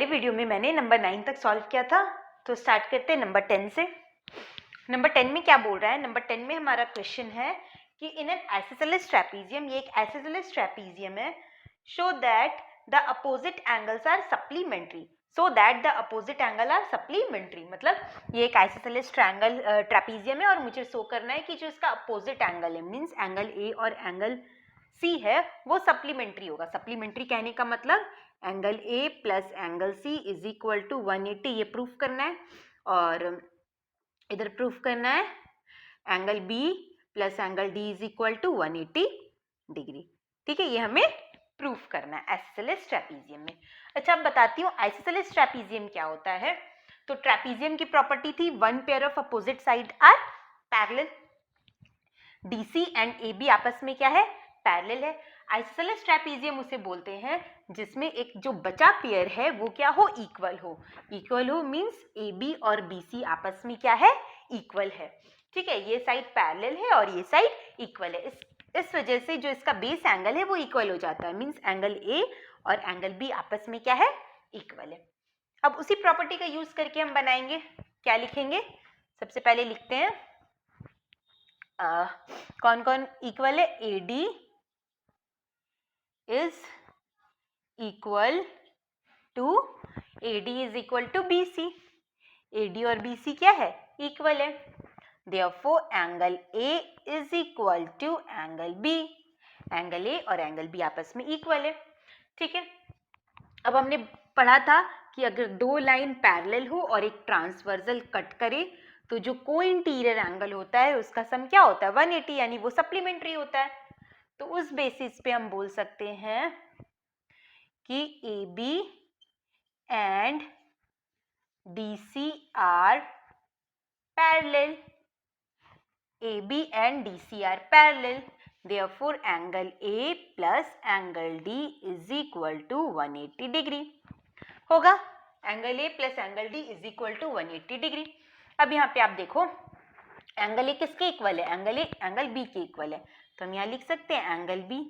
पहले वीडियो में मैंने नंबर 9 तक सॉल्व किया था, तो स्टार्ट करते हैं नंबर 10 से। नंबर 10 में क्या बोल रहा है? नंबर 10 में हमारा क्वेश्चन है कि इन एन आइसोसेलेस ट्रेपीजियम, ये एक आइसोसेलेस ट्रेपीजियम है, show that the opposite angles are supplementary, so that the opposite angle are supplementary. मतलब ये एक आइसोसेलेस ट्रेपीजियम है और मुझे शो करना है कि जो इसका अपोजिट एंगल है, मीन्स एंगल ए और एंगल सी है, वो सप्लीमेंट्री होगा। सप्लीमेंट्री कहने का मतलब angle A plus angle C is equal to 180, ये प्रूफ करना है। और इधर प्रूफ करना है angle B plus angle D is equal to 180 degree. ठीक है, ये हमें प्रूफ करना है आइसोसेलेस ट्रेपीजियम में। अच्छा, अब बताती हूँ आइसोसेलेस ट्रेपीजियम क्या होता है। तो ट्रेपीजियम की प्रॉपर्टी थी one pair of opposite side are parallel, DC and A B आपस में क्या है? पैरेलल है। आइसोसेलेस ट्रेपीजियम उसे बोलते हैं जिसमें एक जो बचा पेयर है वो क्या हो? इक्वल हो। इक्वल हो मींस ए बी और बी सी आपस में क्या है? इक्वल है। ठीक है, ये साइड पैरेलल है और ये साइड इक्वल है। इस वजह से जो इसका बेस एंगल है वो इक्वल हो जाता है, मींस एंगल ए और एंगल बी आपस में क्या है? इक्वल है। अब उसी प्रॉपर्टी का यूज करके हम बनाएंगे। क्या लिखेंगे? सबसे पहले लिखते हैं कौन कौन इक्वल है? A D is equal to AD is equal to BC। AD और BC क्या है? इक्वल है। Therefore angle A is equal to angle B। Angle A और एंगल B आपस में इक्वल है। ठीक है, अब हमने पढ़ा था कि अगर दो लाइन पैरेलल हो और एक ट्रांसवर्सल कट करे तो जो को इंटीरियर एंगल होता है उसका सम क्या होता है? 180, यानी वो सप्लीमेंट्री होता है। तो उस बेसिस पे हम बोल सकते हैं कि AB and DC are parallel। AB and DC are parallel। Therefore angle A plus angle D is equal to 180 degree होगा। Angle A plus angle D is equal to 180 degree. अब यहाँ पे आप देखो एंगल A किसके equal है? Angle A angle B के equal है, तो हम यहाँ लिख सकते हैं angle B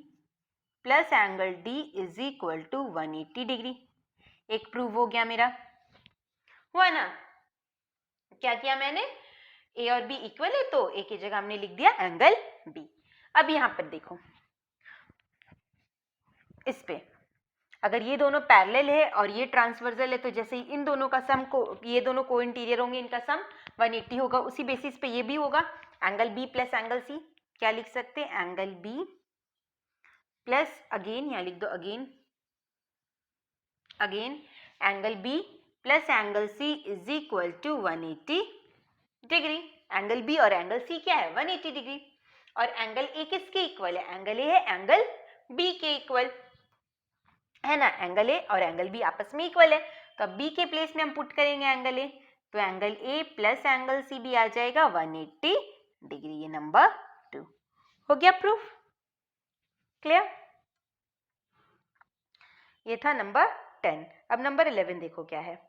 plus angle D is equal to 180 degree. एक प्रूव हो गया मेरा, हुआ ना? क्या किया मैंने? ए और बी इक्वल है तो ए की जगह हमने लिख दिया एंगल बी। अब यहां पर देखो, इस पे अगर ये दोनों पैरेलल है और ये ट्रांसवर्सल है तो जैसे ही इन दोनों का सम को, ये दोनों को इंटीरियर होंगे, इनका सम 180 होगा। उसी बेसिस पे ये भी होगा angle B plus angle C. क्या लिख सकते हैं? एंगल बी प्लस, अगेन यहाँ लिख दो again angle B plus angle C is equal to 180 degree. Angle B और एंगल सी क्या है? 180 डिग्री। और एंगल ए किसके इक्वल है? एंगल ए है एंगल बी के इक्वल, है ना? एंगल ए और एंगल बी आपस में इक्वल है, तो अब बी के प्लेस में हम पुट करेंगे एंगल ए, तो angle A plus angle C भी आ जाएगा 180 डिग्री। ये नंबर 2 हो गया प्रूफ। क्लियर? ये था नंबर 10। अब नंबर 11 देखो क्या है।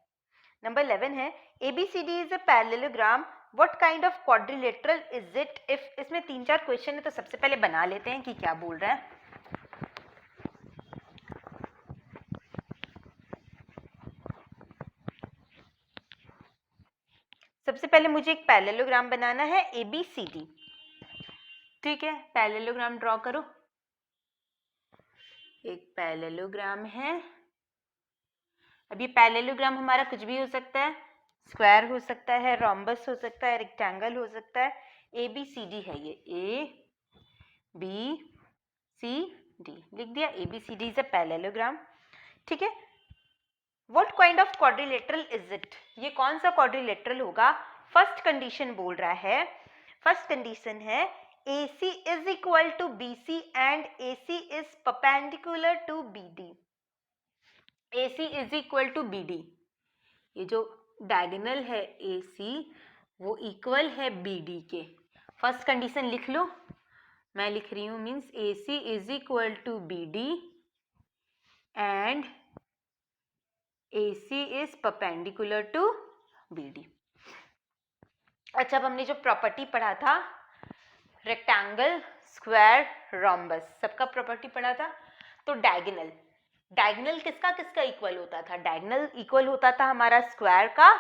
नंबर 11 है ABCD is a parallelogram, what kind of quadrilateral is it if. इसमें 3-4 क्वेश्चन है, तो सबसे पहले बना लेते हैं कि क्या बोल रहा है। सबसे पहले मुझे एक पैरेललोग्राम बनाना है ABCD। ठीक है, पैरेललोग्राम ड्रॉ करो। एक पैरेललोग्राम है। अब ये पैरेललोग्राम हमारा कुछ भी हो सकता है, स्क्वायर हो सकता है, रोम्बस हो सकता है, रेक्टेंगल हो सकता है। ABCD है ये, ABCD लिख दिया। ABCD is a parallelogram. ठीक है, what kind of quadrilateral is it, ये कौन सा क्वाड्रिलेटरल होगा? फर्स्ट कंडीशन बोल रहा है, फर्स्ट कंडीशन है AC is equal to BC and AC is perpendicular to BD। AC is equal to BD, ये जो डायगोनल है AC वो इक्वल है BD के। फर्स्ट कंडीशन लिख लो, मैं लिख रही हूं, means AC is equal to BD and AC is perpendicular to BD। अच्छा, अब हमने जो प्रॉपर्टी पढ़ा था रेक्टेंगल, स्क्वायर, रोम्बस, सबका प्रॉपर्टी पढ़ा था। तो डायगोनल, डायगोनल किसका किसका इक्वल होता था? डायगोनल इक्वल होता था हमारा स्क्वायर का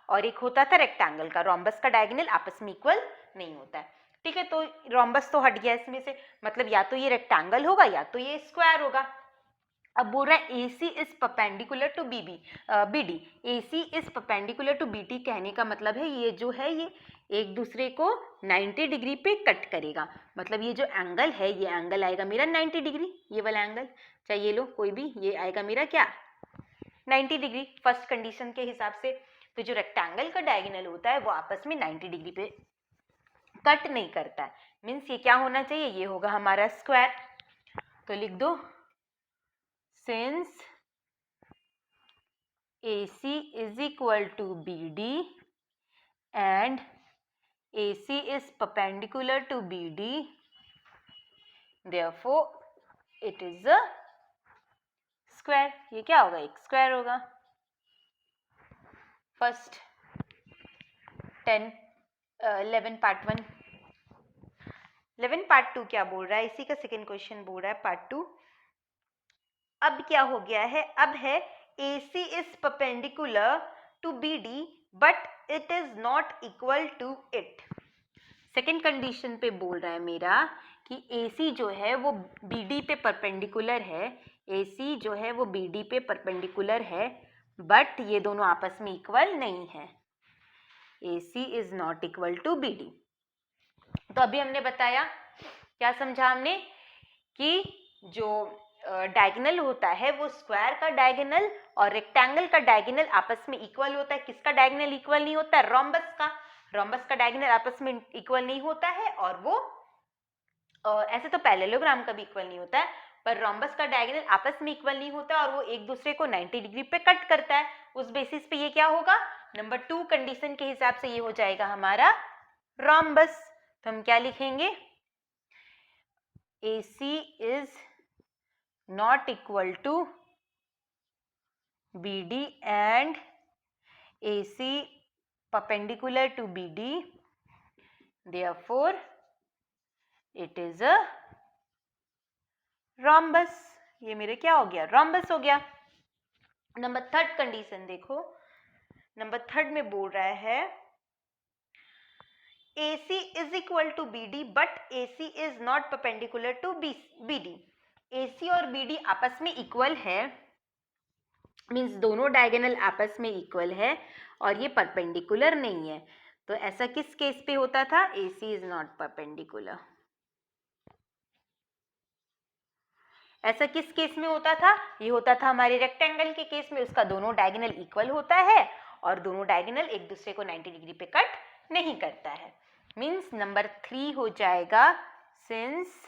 और एक होता था रेक्टेंगल का। रोम्बस का डायगोनल आपस में इक्वल नहीं होता है। ठीक है, तो रोम्बस तो हट गया इसमें से, मतलब या तो ये रेक्टेंगल होगा या तो ये स्क्वायर होगा। अब बोल रहा है AC is perpendicular to BD। AC is perpendicular to BD कहने का मतलब है ये जो है ये एक दूसरे को 90 डिग्री पे कट करेगा। मतलब ये जो एंगल है ये एंगल आएगा मेरा 90 डिग्री, ये वाला एंगल चाहे ये लो कोई भी, ये आएगा मेरा क्या 90 डिग्री फर्स्ट कंडीशन के हिसाब से। तो जो रेक्टेंगल का डायगोनल होता है वो आपस में 90 डिग्री पे कट नहीं करता है। मीन्स ये क्या होना चाहिए, ये होगा हमारा स्क्वायर। तो लिख दो since AC is equal to BD and AC is perpendicular to BD, therefore it is a square। ये क्या होगा, एक स्क्वायर होगा। First 11 part 1। 11 पार्ट 2 क्या बोल रहा है, इसी का सेकेंड क्वेश्चन बोल रहा है पार्ट 2। अब क्या हो गया है, अब है AC is perpendicular to BD but it is not equal to it। Second condition पे बोल रहा है मेरा कि AC जो है वो BD पे परपेंडिकुलर है, AC जो है वो BD पे परपेंडिकुलर है बट ये दोनों आपस में इक्वल नहीं है। AC is not equal to BD। तो अभी हमने बताया, क्या समझा हमने, कि जो डायगोनल होता है वो स्क्वायर का डायगोनल और रेक्टेंगल का डायगोनल आपस में इक्वल होता है। किसका डायगोनल इक्वल नहीं होता है, रोम्बस का। रोम्बस का डायगोनल आपस में इक्वल नहीं होता है और वो ऐसे तो पैरेललोग्राम का भी इक्वल नहीं होता है, पर रोम्बस का डायगोनल आपस में इक्वल नहीं होता और वो एक दूसरे को 90 डिग्री पे कट करता है। उस बेसिस पे ये क्या होगा, नंबर 2 कंडीशन के हिसाब से ये हो जाएगा हमारा रोम्बस। तो हम क्या लिखेंगे, AC is not equal to BD and AC perpendicular to BD, therefore it is a rhombus। ये मेरे क्या हो गया, rhombus हो गया। नंबर 3 कंडीशन देखो, नंबर 3 में बोल रहा है AC is equal to BD but AC is not perpendicular to BD। AC और BD आपस में इक्वल है, मीन्स दोनों डायगोनल आपस में इक्वल है और ये परपेंडिकुलर नहीं है। तो ऐसा किस केस पे होता था, AC इज नॉट परपेंडिकुलर। ऐसा किस केस में होता था, ये होता था हमारे रेक्टेंगल के केस में। उसका दोनों डायगोनल इक्वल होता है और दोनों डायगोनल एक दूसरे को 90 डिग्री पे कट नहीं करता है। मीन्स नंबर 3 हो जाएगा, सिंस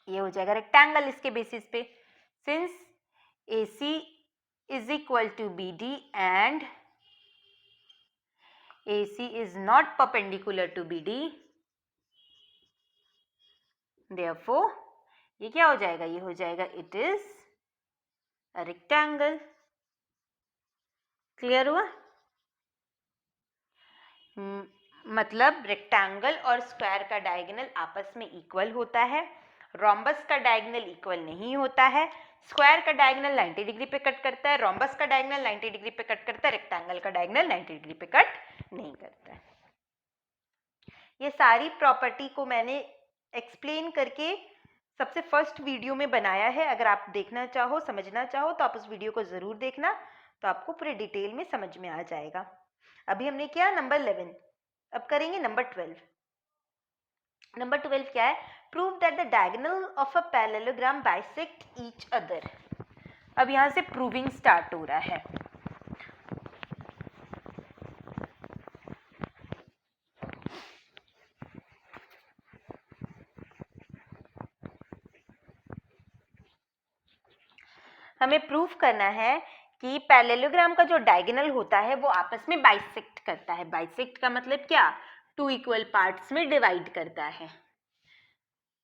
ये हो जाएगा रेक्टेंगल इसके बेसिस पे, since AC is equal to BD and AC is not perpendicular to BD, therefore ये क्या हो जाएगा, ये हो जाएगा it is a rectangle. Clear हुआ, मतलब रेक्टेंगल और स्क्वायर का डायगोनल आपस में इक्वल होता है, रोम्बस का डायगोनल इक्वल नहीं होता है। स्क्वायर का डायगोनल 90 डिग्री पे कट करता है, रोम्बस का डायगोनल 90 डिग्री पे कट करता है, रेक्टेंगल का डायगोनल 90 डिग्री पे कट नहीं करता है। ये सारी प्रॉपर्टी को मैंने एक्सप्लेन करके सबसे फर्स्ट वीडियो में बनाया है। अगर आप देखना चाहो, समझना चाहो तो आप उस वीडियो को ज़रूर देखना, तो आपको पूरे डिटेल में समझ में आ जाएगा। अभी हमने किया नंबर 11, अब करेंगे नंबर 12। नंबर 12 क्या है, prove that the diagonal of a parallelogram bisect each other. अब यहाँ से प्रूविंग स्टार्ट हो रहा है। हमें प्रूफ करना है कि पैरेललोग्राम का जो डायगोनल होता है वो आपस में बाइसेक्ट करता है। बाइसेक्ट का मतलब क्या, 2 इक्वल पार्ट्स में डिवाइड करता है,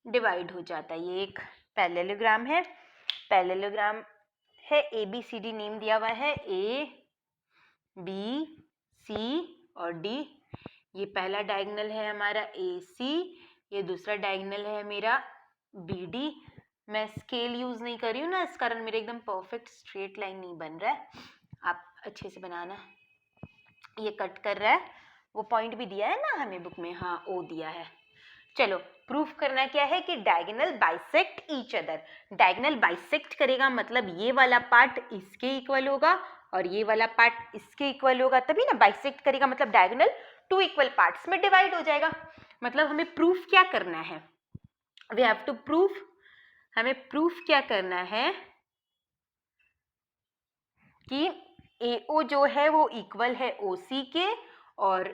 डिवाइड हो जाता है। ये एक पैरेललोग्राम है, पैरेललोग्राम है ABCD नेम दिया हुआ है, A B C और D। ये पहला डायगोनल है हमारा AC, ये दूसरा डायगोनल है मेरा BD। मैं स्केल यूज नहीं कर रही हूँ ना, इस कारण मेरे एकदम परफेक्ट स्ट्रेट लाइन नहीं बन रहा है, आप अच्छे से बनाना। ये कट कर रहा है, वो पॉइंट भी दिया है ना हमें बुक में, हाँ ओ दिया है। चलो प्रूफ करना क्या है कि diagonal bisect each other. Diagonal bisect करेगा मतलब ये वाला पार्ट इसके इक्वल होगा और ये वाला पार्ट इसके इक्वल होगा, तभी ना बाइसेक्ट करेगा मतलब डायगोनल टू इक्वल पार्ट्स में डिवाइड हो जाएगा। मतलब हमें प्रूफ क्या करना है, वी हैव टू प्रूफ, हमें प्रूफ क्या करना है कि AO जो है वो इक्वल है OC के और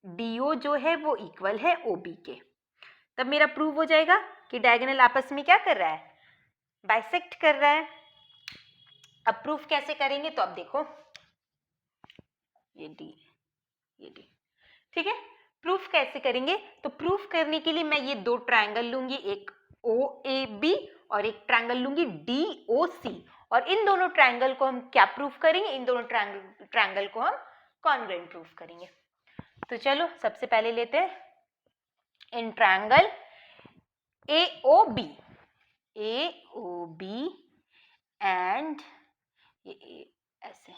DO जो है वो इक्वल है OB के। तब मेरा प्रूव हो जाएगा कि डायगोनल आपस में क्या कर रहा है, बाइसेक्ट कर रहा है। अब प्रूफ कैसे करेंगे, तो अब देखो ये D, ठीक है। प्रूफ कैसे करेंगे, तो प्रूफ करने के लिए मैं ये दो ट्रायंगल लूंगी, एक OAB और एक ट्रायंगल लूंगी DOC, और इन दोनों ट्रायंगल को हम क्या प्रूफ करेंगे, इन दोनों ट्रायंगल को हम कॉन्ग्रुएंट प्रूफ करेंगे। तो चलो सबसे पहले लेते हैं इन ट्रायंगल AOB एंड ये ऐसे,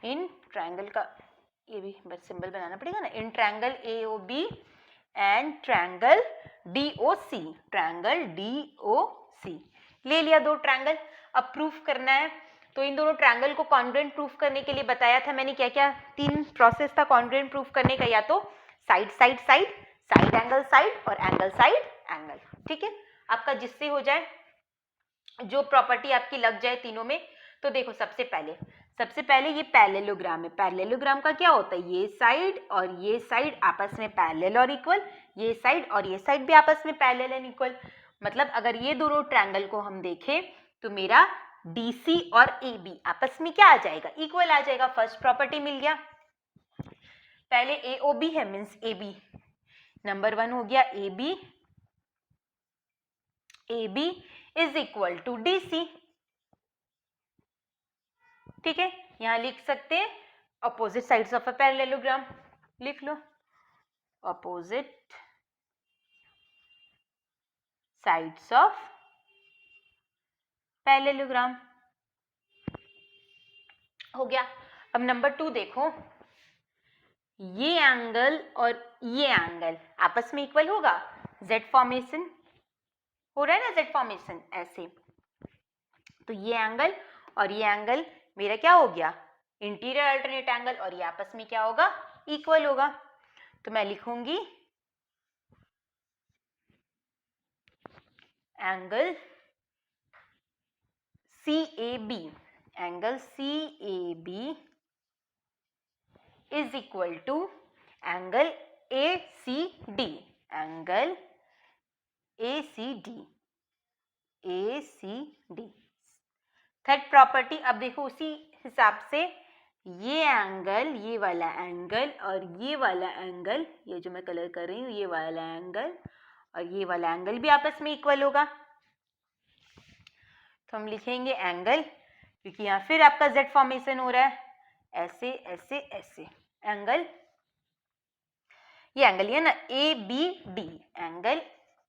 इन ट्रायंगल का ये भी बस सिंबल बनाना पड़ेगा ना, in triangle AOB and triangle DOC, triangle DOC ले लिया दो ट्रायंगल। अब प्रूफ करना है, तो इन दोनों ट्रायंगल को कॉन्ग्रुएंट प्रूफ करने के लिए बताया था मैंने क्या क्या, तीन प्रोसेस था कॉन्ग्रुएंट प्रूफ करने का, या तो side side side, side angle side और एंगल साइड एंगल, ठीक है। आपका जिससे हो जाए, जो प्रॉपर्टी आपकी लग जाए तीनों में। तो देखो सबसे पहले ये पैरेललोग्राम है, पैरेललोग्राम का क्या होता है, ये साइड और ये साइड आपस में पैरेलल और इक्वल, ये साइड और ये साइड भी आपस में पैरेलल एंड इक्वल। मतलब अगर ये दोनों ट्रायंगल को हम देखें तो मेरा DC और AB आपस में क्या आ जाएगा, इक्वल आ जाएगा, फर्स्ट प्रॉपर्टी मिल गया। पहले AOB है मीन्स AB, नंबर 1 हो गया AB is equal to DC, ठीक है। यहां लिख सकते हैं opposite sides of a parallelogram, लिख लो अपोजिट साइड्स ऑफ पैरेललोग्राम, हो गया। अब नंबर 2 देखो, ये एंगल और ये एंगल आपस में इक्वल होगा, Z फॉर्मेशन हो रहा है ना, Z फॉर्मेशन ऐसे, तो ये एंगल और ये एंगल मेरा क्या हो गया, इंटीरियर अल्टरनेट एंगल, और ये आपस में क्या होगा, इक्वल होगा। तो मैं लिखूंगी angle CAB, angle CAB is equal to angle ACD, angle ACD। Third property, अब देखो उसी हिसाब से ये एंगल, ये वाला एंगल और ये वाला एंगल, ये जो मैं कलर कर रही हूँ, ये वाला एंगल और ये वाला एंगल भी आपस में इक्वल होगा। तो हम लिखेंगे एंगल, क्योंकि यहाँ फिर आपका Z फॉर्मेशन हो रहा है, ऐसे ऐसे ऐसे एंगल, ये एंगल है ना ABD, angle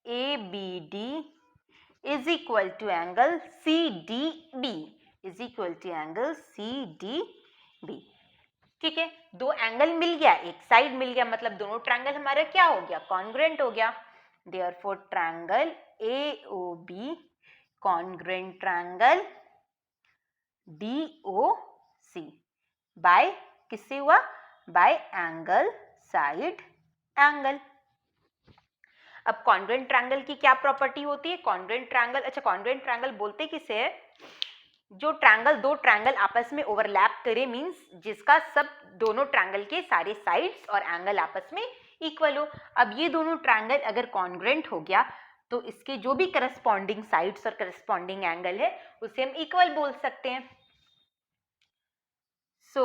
ABD is equal to angle CDB, is equal to angle CDB, ठीक है। दो एंगल मिल गया, एक साइड मिल गया, मतलब दोनों ट्रायंगल हमारा क्या हो गया, कॉन्ग्रुएंट हो गया। Therefore triangle AOB congruent triangle DOC by किससे हुआ, बाय एंगल साइड एंगल। अब कॉन्ग्रुएंट ट्रायंगल की क्या प्रॉपर्टी होती है, कॉन्ग्रुएंट ट्रायंगल, अच्छा कॉन्ग्रुएंट ट्रायंगल बोलते किसे है, जो ट्रायंगल, दो ट्रायंगल आपस में ओवरलैप करे, मींस जिसका सब दोनों ट्रायंगल के सारे साइड्स और एंगल आपस में इक्वल हो। अब ये दोनों ट्रायंगल अगर कॉन्ग्रुएंट हो गया तो इसके जो भी करस्पॉन्डिंग साइड्स और करस्पॉन्डिंग एंगल है उसे हम इक्वल बोल सकते हैं। सो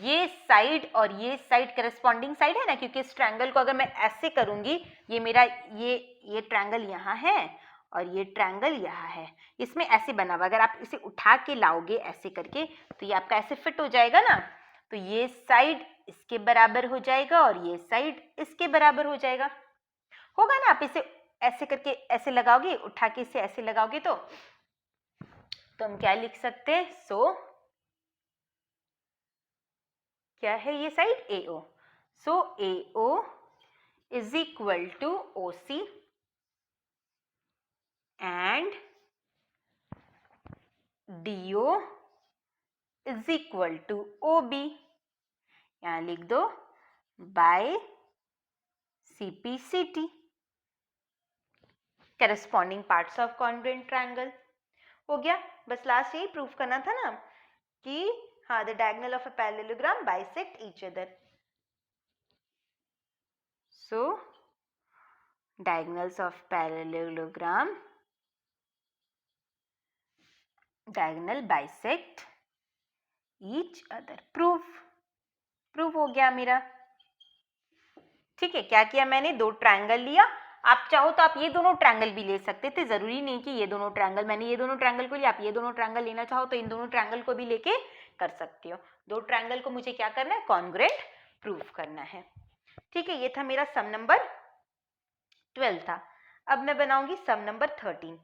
ये साइड और ये साइड करस्पॉन्डिंग साइड है ना, क्योंकि इस ट्रायंगल को अगर मैं ऐसे करूंगी, ये मेरा ये ट्रायंगल यहाँ है और ये ट्रायंगल यहाँ है, इसमें ऐसे बना हुआ, अगर आप इसे उठा के लाओगे ऐसे करके तो ये आपका ऐसे फिट हो जाएगा ना, तो ये साइड इसके बराबर हो जाएगा और ये साइड इसके बराबर हो जाएगा, होगा ना। आप इसे ऐसे करके ऐसे लगाओगे, उठा के इसे ऐसे लगाओगे तो हम क्या लिख सकते हैं? सो क्या है ये side? AO. So AO is equal to OC and DO is equal to OB. यहां लिख दो बाय CPCT, corresponding parts of congruent triangle. हो गया. बस लास्ट यही प्रूफ करना था ना कि हाँ, the diagonal of a parallelogram bisect each other. So diagonals of parallelogram diagonal bisect each other. Proof हो गया मेरा. ठीक है, क्या किया मैंने? दो ट्रायंगल लिया. आप चाहो तो आप ये दोनों ट्रायंगल भी ले सकते थे, जरूरी नहीं कि ये दोनों ट्रायंगल. मैंने ये दोनों ट्रायंगल को लिया, आप ये दोनों ट्रायंगल लेना चाहो तो इन दोनों ट्रायंगल को भी लेके कर सकते हो. दो ट्रायंगल को मुझे क्या करना है? कॉन्ग्रुएंट प्रूफ करना है. ठीक है, ये था मेरा सम नंबर 12 था. अब मैं बनाऊंगी सम नंबर 13.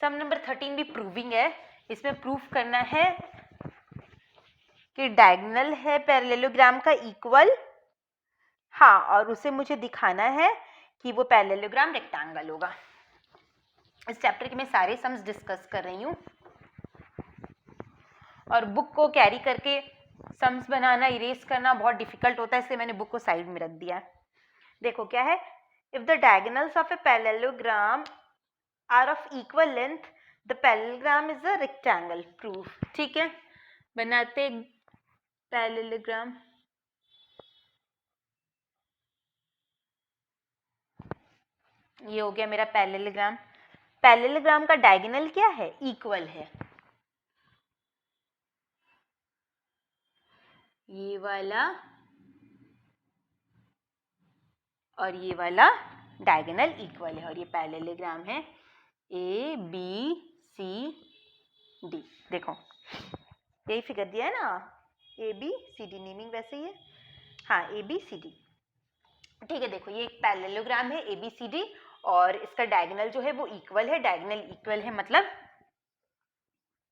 सम नंबर 13 भी प्रूविंग है. इसमें प्रूफ करना है कि डायगोनल है पैरेललोग्राम का इक्वल. हाँ, और उसे मुझे दिखाना है कि वो पैरेललोग्राम रेक्टेंगल होगा. इस चैप्टर के मैं सारे सम्स डिस्कस कर रही हूँ और बुक को कैरी करके सम्स बनाना, इरेज करना बहुत डिफिकल्ट होता है, इसलिए मैंने बुक को साइड में रख दिया है. देखो क्या है? If the diagonals of a parallelogram are of equal length the parallelogram is a rectangle. Proof. ठीक है, बनाते पैरेललोग्राम. ये हो गया मेरा पैरेललोग्राम. पैरेललोग्राम का डायगोनल क्या है? इक्वल है. ये वाला और ये वाला डायगोनल इक्वल है और ये पैरेललोग्राम है ABCD. देखो यही फिगर दिया है ना, ABCD. नेमिंग वैसे ही है. हाँ, ABCD. ठीक है, देखो ये एक पैरेललोग्राम है ABCD और इसका डायगोनल जो है वो इक्वल है. डायगोनल इक्वल है मतलब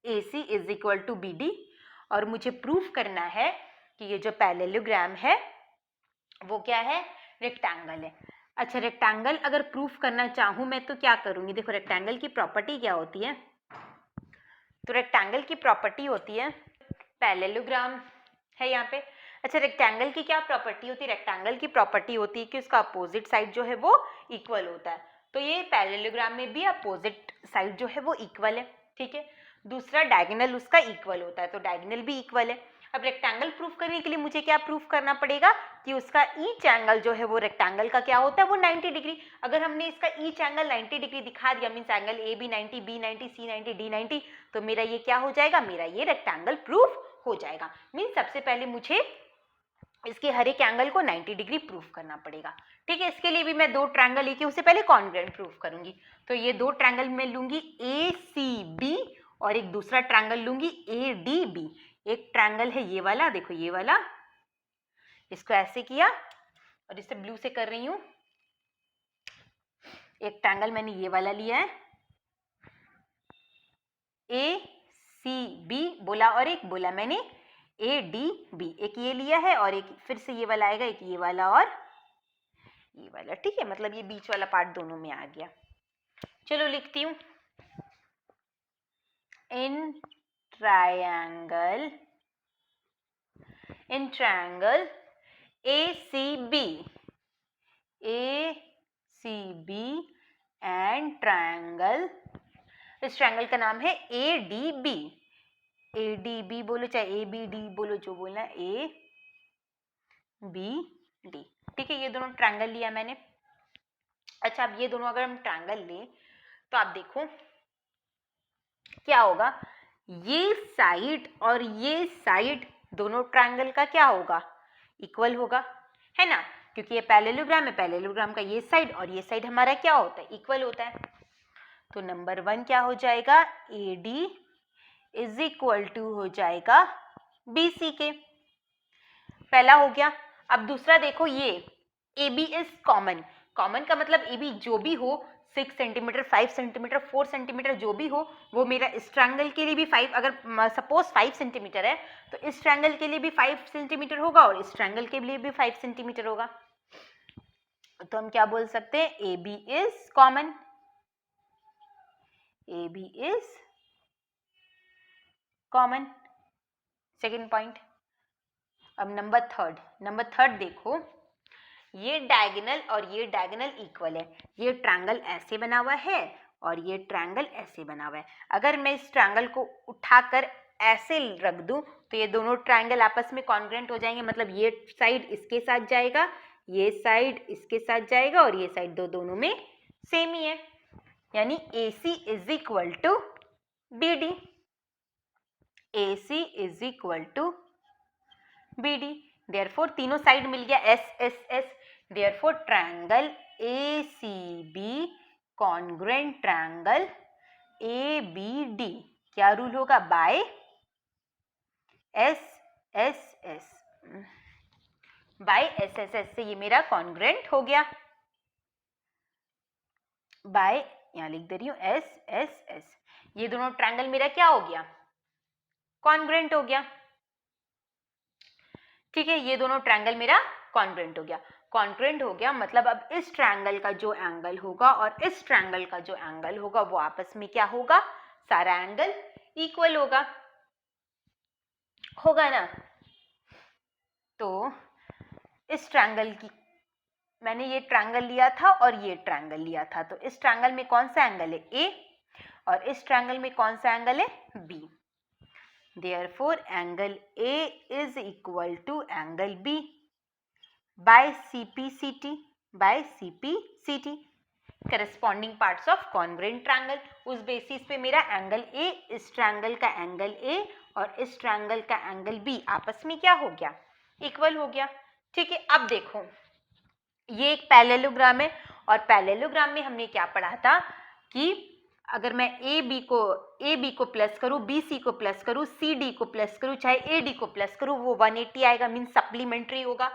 AC is equal to BD. और मुझे प्रूफ करना है कि ये जो पैरेललोग्राम है वो क्या है? रेक्टेंगल है. अच्छा, रेक्टेंगल अगर प्रूफ करना चाहूं मैं तो क्या करूंगी? देखो रेक्टेंगल की प्रॉपर्टी क्या होती है? तो रेक्टेंगल की प्रॉपर्टी होती है, पैरेललोग्राम है यहाँ पे. अच्छा, रेक्टेंगल की क्या प्रॉपर्टी होती है? रेक्टेंगल की प्रॉपर्टी होती है कि उसका अपोजिट साइड जो है वो इक्वल होता है. तो ये पैरेललोग्राम में भी अपोजिट साइड जो है वो इक्वल है. ठीक है. दूसरा, डायगोनल उसका इक्वल होता है, तो डायगोनल भी इक्वल है. अब रेक्टेंगल प्रूफ करने के लिए मुझे क्या प्रूफ करना पड़ेगा? कि उसका ईच एंगल जो है वो रेक्टेंगल का क्या होता है? वो 90 डिग्री. अगर हमने इसका ईच एंगल 90 डिग्री दिखा दिया, means angle AB 90, B 90, C 90, D 90, तो मेरा ये क्या हो जाएगा? मेरा ये रेक्टेंगल प्रूफ हो जाएगा. मीन्स सबसे पहले मुझे इसके हर एक एंगल को 90 डिग्री प्रूफ करना पड़ेगा. ठीक है, इसके लिए भी मैं दो ट्रायंगल लेके उससे पहले कॉन्ग्रुएंट प्रूफ करूंगी. तो ये दो ट्रायंगल मैं लूंगी ACB और एक दूसरा ट्रायंगल लूंगी ADB. एक ट्रायंगल है ये वाला, देखो ये वाला, इसको ऐसे किया और इसे ब्लू से कर रही हूं. एक ट्रायंगल मैंने ये वाला लिया है ACB बोला और एक बोला मैंने ADB. एक ये लिया है और एक फिर से ये वाला आएगा, एक ये वाला और ये वाला. ठीक है, मतलब ये बीच वाला पार्ट दोनों में आ गया. चलो लिखती हूं. In triangle ACB and triangle, इस ट्रायंगल का नाम है ADB. ADB बोलो चाहे ABD बोलो, जो बोलना है, ABD. ठीक है, ये दोनों ट्रायंगल लिया मैंने. अच्छा, अब ये दोनों अगर हम ट्रायंगल लें तो आप देखो क्या होगा? ये साइड और ये साइड दोनों ट्रायंगल का क्या होगा? इक्वल होगा, है ना? क्योंकि ये पैरेललोग्राम है, पैरेललोग्राम का ये साइड और ये साइड हमारा क्या होता है? इक्वल होता है. तो नंबर 1 क्या हो जाएगा? AD इज इक्वल टू हो जाएगा BC के. पहला हो गया. अब दूसरा देखो, ये AB इज कॉमन. कॉमन का मतलब ए बी जो भी हो, 6 सेंटीमीटर, 5 सेंटीमीटर, 4 सेंटीमीटर जो भी हो, वो मेरा इस ट्रायंगल के लिए भी 5, अगर सपोज 5 सेंटीमीटर है तो इस ट्रायंगल के लिए भी 5 सेंटीमीटर होगा और इस ट्रायंगल के लिए भी 5 सेंटीमीटर होगा। तो हम क्या बोल सकते हैं, A B is common, A B is common. Second point. अब नंबर थर्ड देखो, ये डायगोनल और ये डायगोनल इक्वल है, ये ट्रायंगल ऐसे बना हुआ है और ये ट्रायंगल ऐसे बना हुआ है। अगर मैं इस ट्रायंगल को उठाकर ऐसे रख दूं तो ये दोनों ट्रायंगल आपस में कॉन्ग्रुएंट हो जाएंगे, मतलब ये साइड इसके साथ जाएगा, ये साइड इसके साथ जाएगा और ये साइड दोनों में सेम ही है, यानी AC is equal to BD, AC is equal to BD। Therefore तीनों साइड मिल गया S S S, therefore triangle ACB congruent triangle ABD। क्या रूल होगा, बाय SSS, बाय SSS से ये मेरा कॉन्ग्रुएंट हो गया, बाय यहाँ लिख दे रही हूँ SSS। ये दोनों ट्रायंगल मेरा क्या हो गया, कॉन्ग्रुएंट हो गया। ठीक है, ये दोनों ट्रायंगल मेरा कॉन्ग्रुएंट हो गया। कॉन्ग्रुएंट हो गया मतलब अब इस ट्रायंगल का जो एंगल होगा और इस ट्रायंगल का जो एंगल होगा वो आपस में क्या होगा, सारा एंगल इक्वल होगा, होगा ना। तो इस ट्रायंगल की, मैंने ये ट्रायंगल लिया था और ये ट्रायंगल लिया था, तो इस ट्रायंगल में कौन सा एंगल है, A, और इस ट्रायंगल में कौन सा एंगल है, B। Therefore angle A is equal to angle B by CPCT, by CPCT, corresponding parts of congruent triangle। उस बेसिस पे मेरा एंगल A, इस ट्रायंगल का एंगल A और इस ट्रायंगल का एंगल B आपस में क्या हो गया, इक्वल हो गया। ठीक है, अब देखो ये एक पैरेललोग्राम है और पैरेललोग्राम में हमने क्या पढ़ा था कि अगर मैं ए बी को प्लस करूँ, BC को प्लस करूँ, CD को प्लस करूँ, चाहे AD को प्लस करूँ, वो 180 आएगा, मीन सप्लीमेंट्री होगा।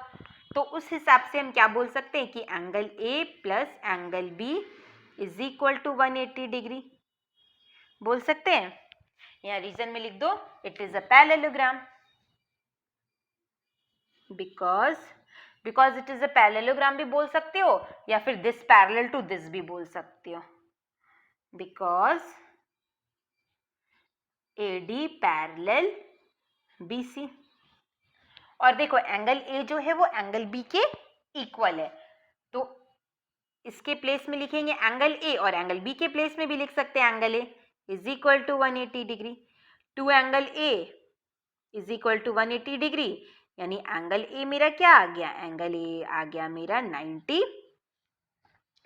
तो उस हिसाब से हम क्या बोल सकते हैं कि angle A plus angle B is equal to 180 degree बोल सकते हैं। यहाँ रीजन में लिख दो, it is a parallelogram, because it is a parallelogram भी बोल सकते हो या फिर दिस पैरेलल टू दिस भी बोल सकते हो, बिकॉज AD पैरेलल BC। और देखो एंगल A जो है वो एंगल B के इक्वल है, तो इसके प्लेस में लिखेंगे एंगल A और एंगल B के प्लेस में भी लिख सकते हैं angle A is equal to 180 degree, two angle A is equal to 180 degree, यानी एंगल A मेरा क्या आ गया, एंगल A आ गया मेरा 90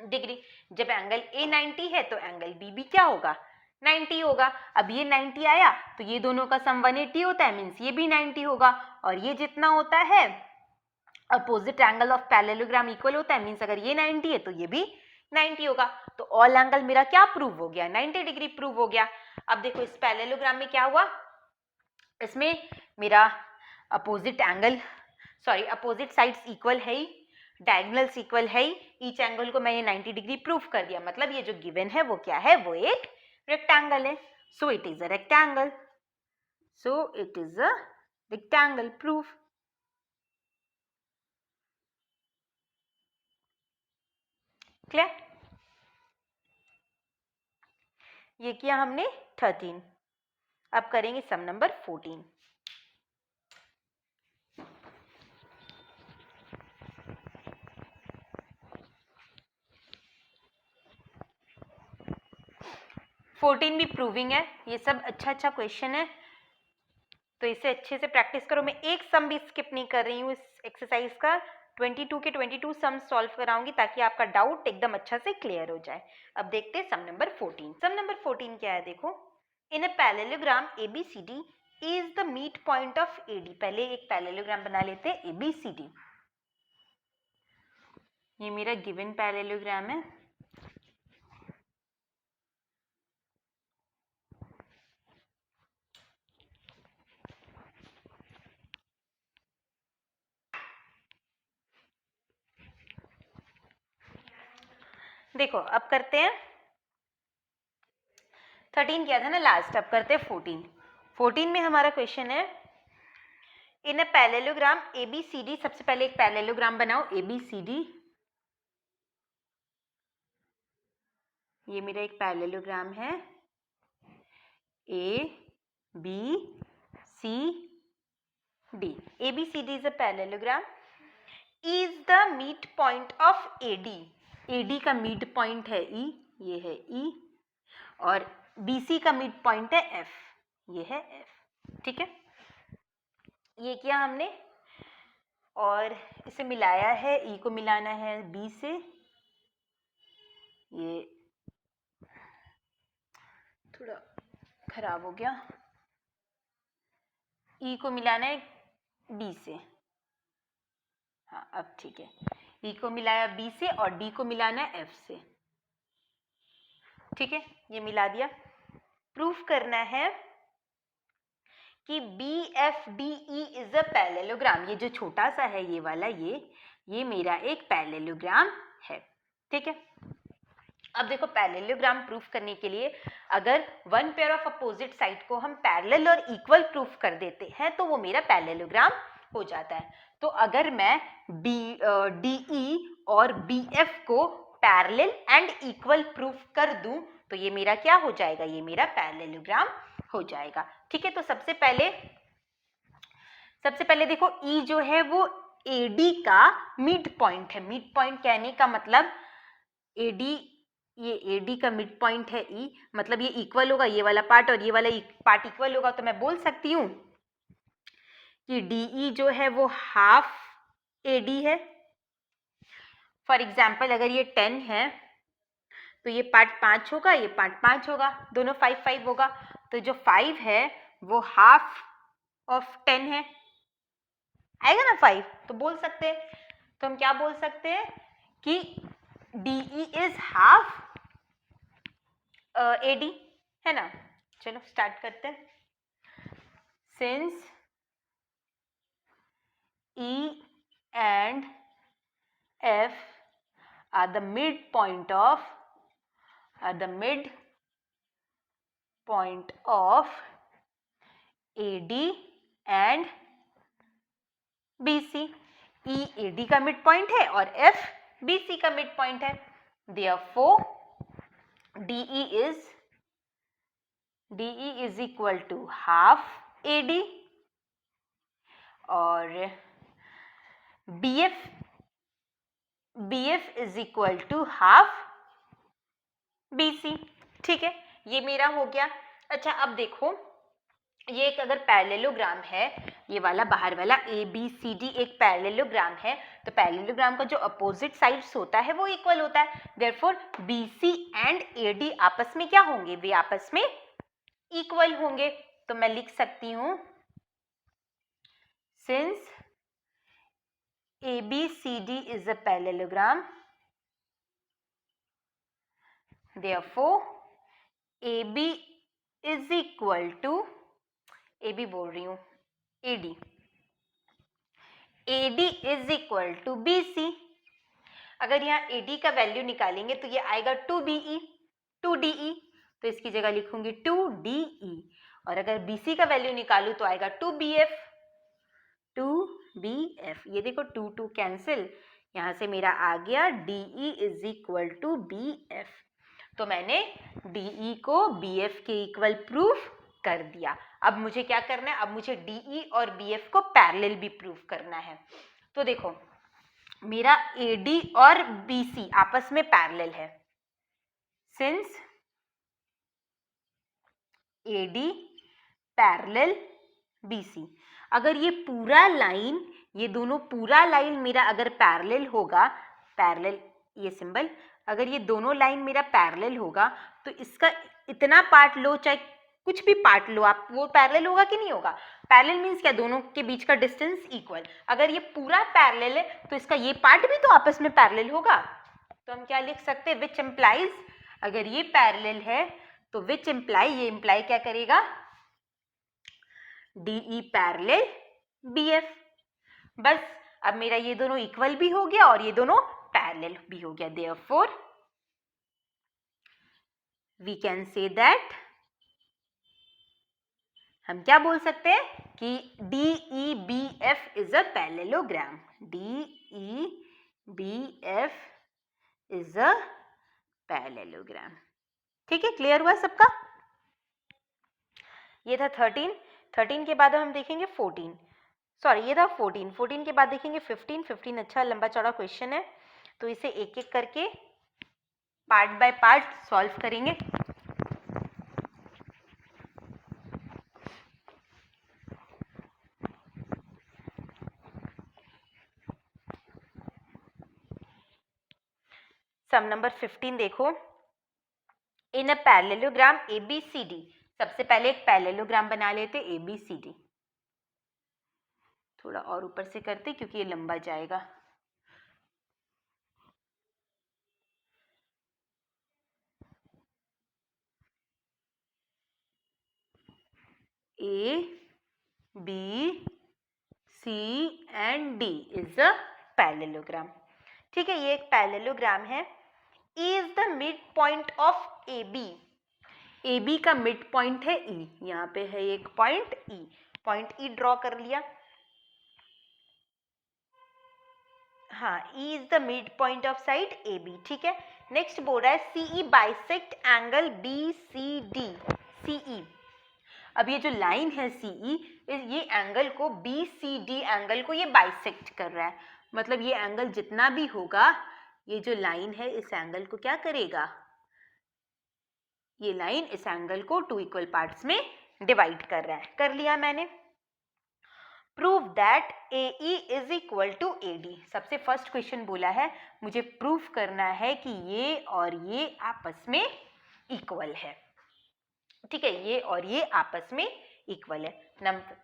डिग्री। जब एंगल A 90 है तो एंगल B भी क्या होगा, 90 होगा। अब ये 90 आया तो ये दोनों का सम 180 होता है, मीन्स ये भी 90 होगा, और ये जितना होता है opposite angle of parallelogram equal होता है, मीन्स अगर ये 90 है तो ये भी 90 होगा। तो ऑल एंगल मेरा क्या प्रूव हो गया, 90 डिग्री प्रूव हो गया। अब देखो इस पैरेललोग्राम में क्या हुआ, इसमें मेरा अपोजिट साइड्स इक्वल है ही, डायगोनल्स इक्वल है ही, ईच एंगल को मैंने 90 डिग्री प्रूव कर दिया, मतलब ये जो गिवन है वो क्या है, वो एक रेक्टेंगल है। So it is a rectangle, so it is a rectangle proof. Clear, ये किया हमने 13। अब करेंगे सम नंबर 14। फोर्टीन भी प्रूविंग है, ये सब अच्छा क्वेश्चन है, तो इसे अच्छे से प्रैक्टिस करो। मैं एक सम भी स्किप नहीं कर रही हूँ इस एक्सरसाइज का, 22 के 22 सम सॉल्व कराऊंगी ताकि आपका डाउट एकदम अच्छा से क्लियर हो जाए। अब देखते हैं सम नंबर 14। सम नंबर 14 क्या है, देखो, in a parallelogram ABCD is the meet point of AD। पहले एक पैरेललोग्राम बना लेते हैं ABCD, ये मेरा गिवन पैरेललोग्राम है, देखो अब करते हैं 13 किया था ना लास्ट, अब करते हैं 14। 14 में हमारा क्वेश्चन है इन अ पैरेललोग्राम ABCD। सबसे पहले एक पैरेललोग्राम बनाओ ABCD। ये मेरा एक पैरेललोग्राम है ABCD। ABCD is a parallelogram. E is the mid point of AD। AD का मिड पॉइंट है E, ये है E, और BC का मिड पॉइंट है F, ये है F। ठीक है, ये किया हमने और इसे मिलाया है, E को मिलाना है B से, ये थोड़ा खराब हो गया, E को मिलाना है B से। हाँ अब ठीक है, E को मिलाया B से और D को मिलाना है F से। ठीक है, ये मिला दिया। प्रूफ करना है कि BFDE इज अ पैरेललोग्राम। ये जो छोटा सा है ये वाला, ये मेरा एक पैरेललोग्राम है। ठीक है, अब देखो पैरेललोग्राम प्रूफ करने के लिए अगर one pair of opposite side को हम पैरेलल और इक्वल प्रूफ कर देते हैं तो वो मेरा पैरेललोग्राम हो जाता है। तो अगर मैं DE और BF को पैरेलल एंड इक्वल प्रूफ कर दूं तो ये मेरा क्या हो जाएगा, ये मेरा पैरेललोग्राम हो जाएगा। ठीक है, तो सबसे पहले देखो E जो है वो AD का मिड पॉइंट है। मिड पॉइंट कहने का मतलब AD, ये AD का मिड पॉइंट है E, मतलब ये इक्वल होगा, ये वाला पार्ट और ये वाला पार्ट इक्वल होगा। तो मैं बोल सकती हूँ कि DE जो है वो हाफ AD है। फॉर एग्जाम्पल अगर ये 10 है तो ये पार्ट 5 होगा, ये पार्ट 5 होगा, दोनों 5 होगा। तो जो 5 है वो हाफ ऑफ 10 है, आएगा ना 5, तो बोल सकते हैं, तो हम क्या बोल सकते हैं कि DE इज हाफ AD, है ना। चलो स्टार्ट करते हैं। Since E and F are the midpoint of AD and BC। E AD का मिड पॉइंट है और F BC का मिड पॉइंट है। Therefore DE is equal to half AD और BF is equal to half BC। ठीक है, ये मेरा हो गया। अच्छा अब देखो, ये एक अगर पैरेललोग्राम है, ये वाला बाहर वाला ABCD एक पैरेललोग्राम है, तो पैरेललोग्राम का जो अपोजिट साइड्स होता है वो इक्वल होता है। देयरफॉर BC एंड AD आपस में क्या होंगे, वे आपस में इक्वल होंगे। तो मैं लिख सकती हूँ since ABCD is a parallelogram, therefore AB is equal to, AB बोल रही हूँ, AD is equal to BC। अगर यहाँ AD का वैल्यू निकालेंगे तो ये आएगा 2DE, तो इसकी जगह लिखूंगी 2DE। और अगर BC का वैल्यू निकालूं तो आएगा 2BF। ये देखो 2 कैंसिल, यहाँ से मेरा आ गया DE is equal to BF। तो मैंने DE को BF के इक्वल प्रूफ कर दिया। अब मुझे क्या करना है, अब मुझे DE और BF को पैरेलल भी प्रूफ करना है। तो देखो मेरा AD और BC आपस में पैरेलल है। सिंस AD पैरेलल BC, अगर ये पूरा लाइन, ये दोनों पूरा लाइन मेरा अगर पैरेलल होगा, पैरेलल ये सिंबल, अगर ये दोनों लाइन मेरा पैरेलल होगा तो इसका इतना पार्ट लो, चाहे कुछ भी पार्ट लो आप, वो पैरेलल होगा कि नहीं होगा। पैरेलल मीन्स क्या, दोनों के बीच का डिस्टेंस इक्वल। अगर ये पूरा पैरेलल है तो इसका ये पार्ट भी तो आपस में पैरेलल होगा। तो हम क्या लिख सकते हैं, विच इम्प्लाइज, अगर ये पैरेलल है तो विच इम्प्लाई, ये इम्प्लाई क्या करेगा, DE पैरेलल BF। बस अब मेरा ये दोनों इक्वल भी हो गया और ये दोनों पैरेलल भी हो गया। Therefore we can say that, हम क्या बोल सकते हैं कि DEBF is a parallelogram, DEBF is a parallelogram. ठीक है, क्लियर हुआ सबका? ये था 13 के बाद हम देखेंगे 14, सॉरी ये था 14 के बाद देखेंगे 15 अच्छा लंबा चौड़ा क्वेश्चन है, तो इसे एक एक करके पार्ट बाय पार्ट सॉल्व करेंगे। सम नंबर 15 देखो, इन अ पैरेललोग्राम ABCD, सबसे पहले एक पैरेललोग्राम बना लेते ABCD, थोड़ा और ऊपर से करते क्योंकि ये लंबा जाएगा। A B C and D is a parallelogram. ठीक है, ये एक पैरेललोग्राम है। E is the mid point of AB, AB का मिड पॉइंट है E, यहाँ पे है एक point E, point E draw कर लिया। हाँ, E is the mid point of side AB। ठीक है, नेक्स्ट बोल रहा है CE bisect angle BCD, CE, अब ये जो लाइन है CE, ये एंगल को BCD एंगल को ये बाइसेक्ट कर रहा है, मतलब ये एंगल जितना भी होगा, ये जो लाइन है इस एंगल को क्या करेगा, ये लाइन इस एंगल को 2 इक्वल पार्ट्स में डिवाइड कर रहा है। कर लिया मैंने। Prove that AE is equal to AD, सबसे फर्स्ट क्वेश्चन बोला है मुझे प्रूफ करना है कि ये और ये आपस में इक्वल है। ठीक है, ये और ये आपस में इक्वल है।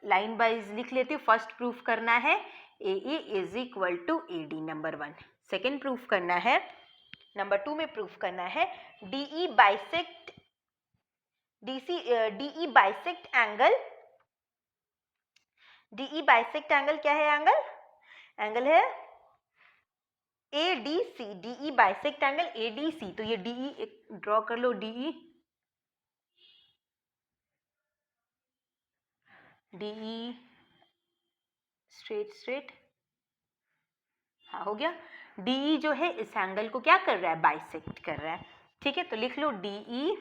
लाइन वाइज लिख लेती हूँ। फर्स्ट प्रूफ करना है AE is equal to AD, number 1। Second proof करना है, नंबर 2 में प्रूफ करना है DE बाइसेक्ट एंगल क्या है, एंगल है ADC, DE bisect angle ADC, तो ये DE ड्रॉ कर लो, DE स्ट्रेट, हाँ हो गया। DE जो है इस एंगल को क्या कर रहा है, बाइसेक्ट कर रहा है। ठीक है, तो लिख लो DE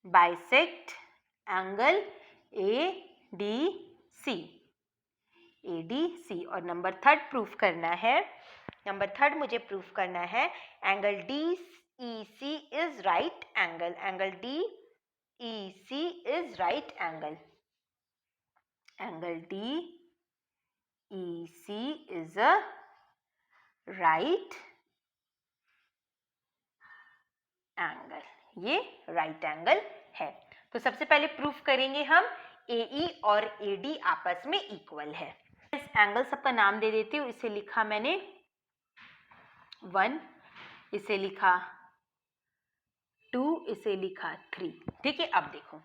बाइसेक्ट एंगल ADC। और नंबर 3 प्रूफ करना है, नंबर 3 मुझे प्रूफ करना है angle DEC is right angle, angle DEC is right angle, angle DEC is a right angle, ये राइट एंगल है। तो सबसे पहले प्रूफ करेंगे हम AE और AD आपस में इक्वल है। इस एंगल सबका नाम दे देती हूँ। इसे लिखा मैंने 1, इसे लिखा 2, इसे लिखा 3। ठीक है, अब देखो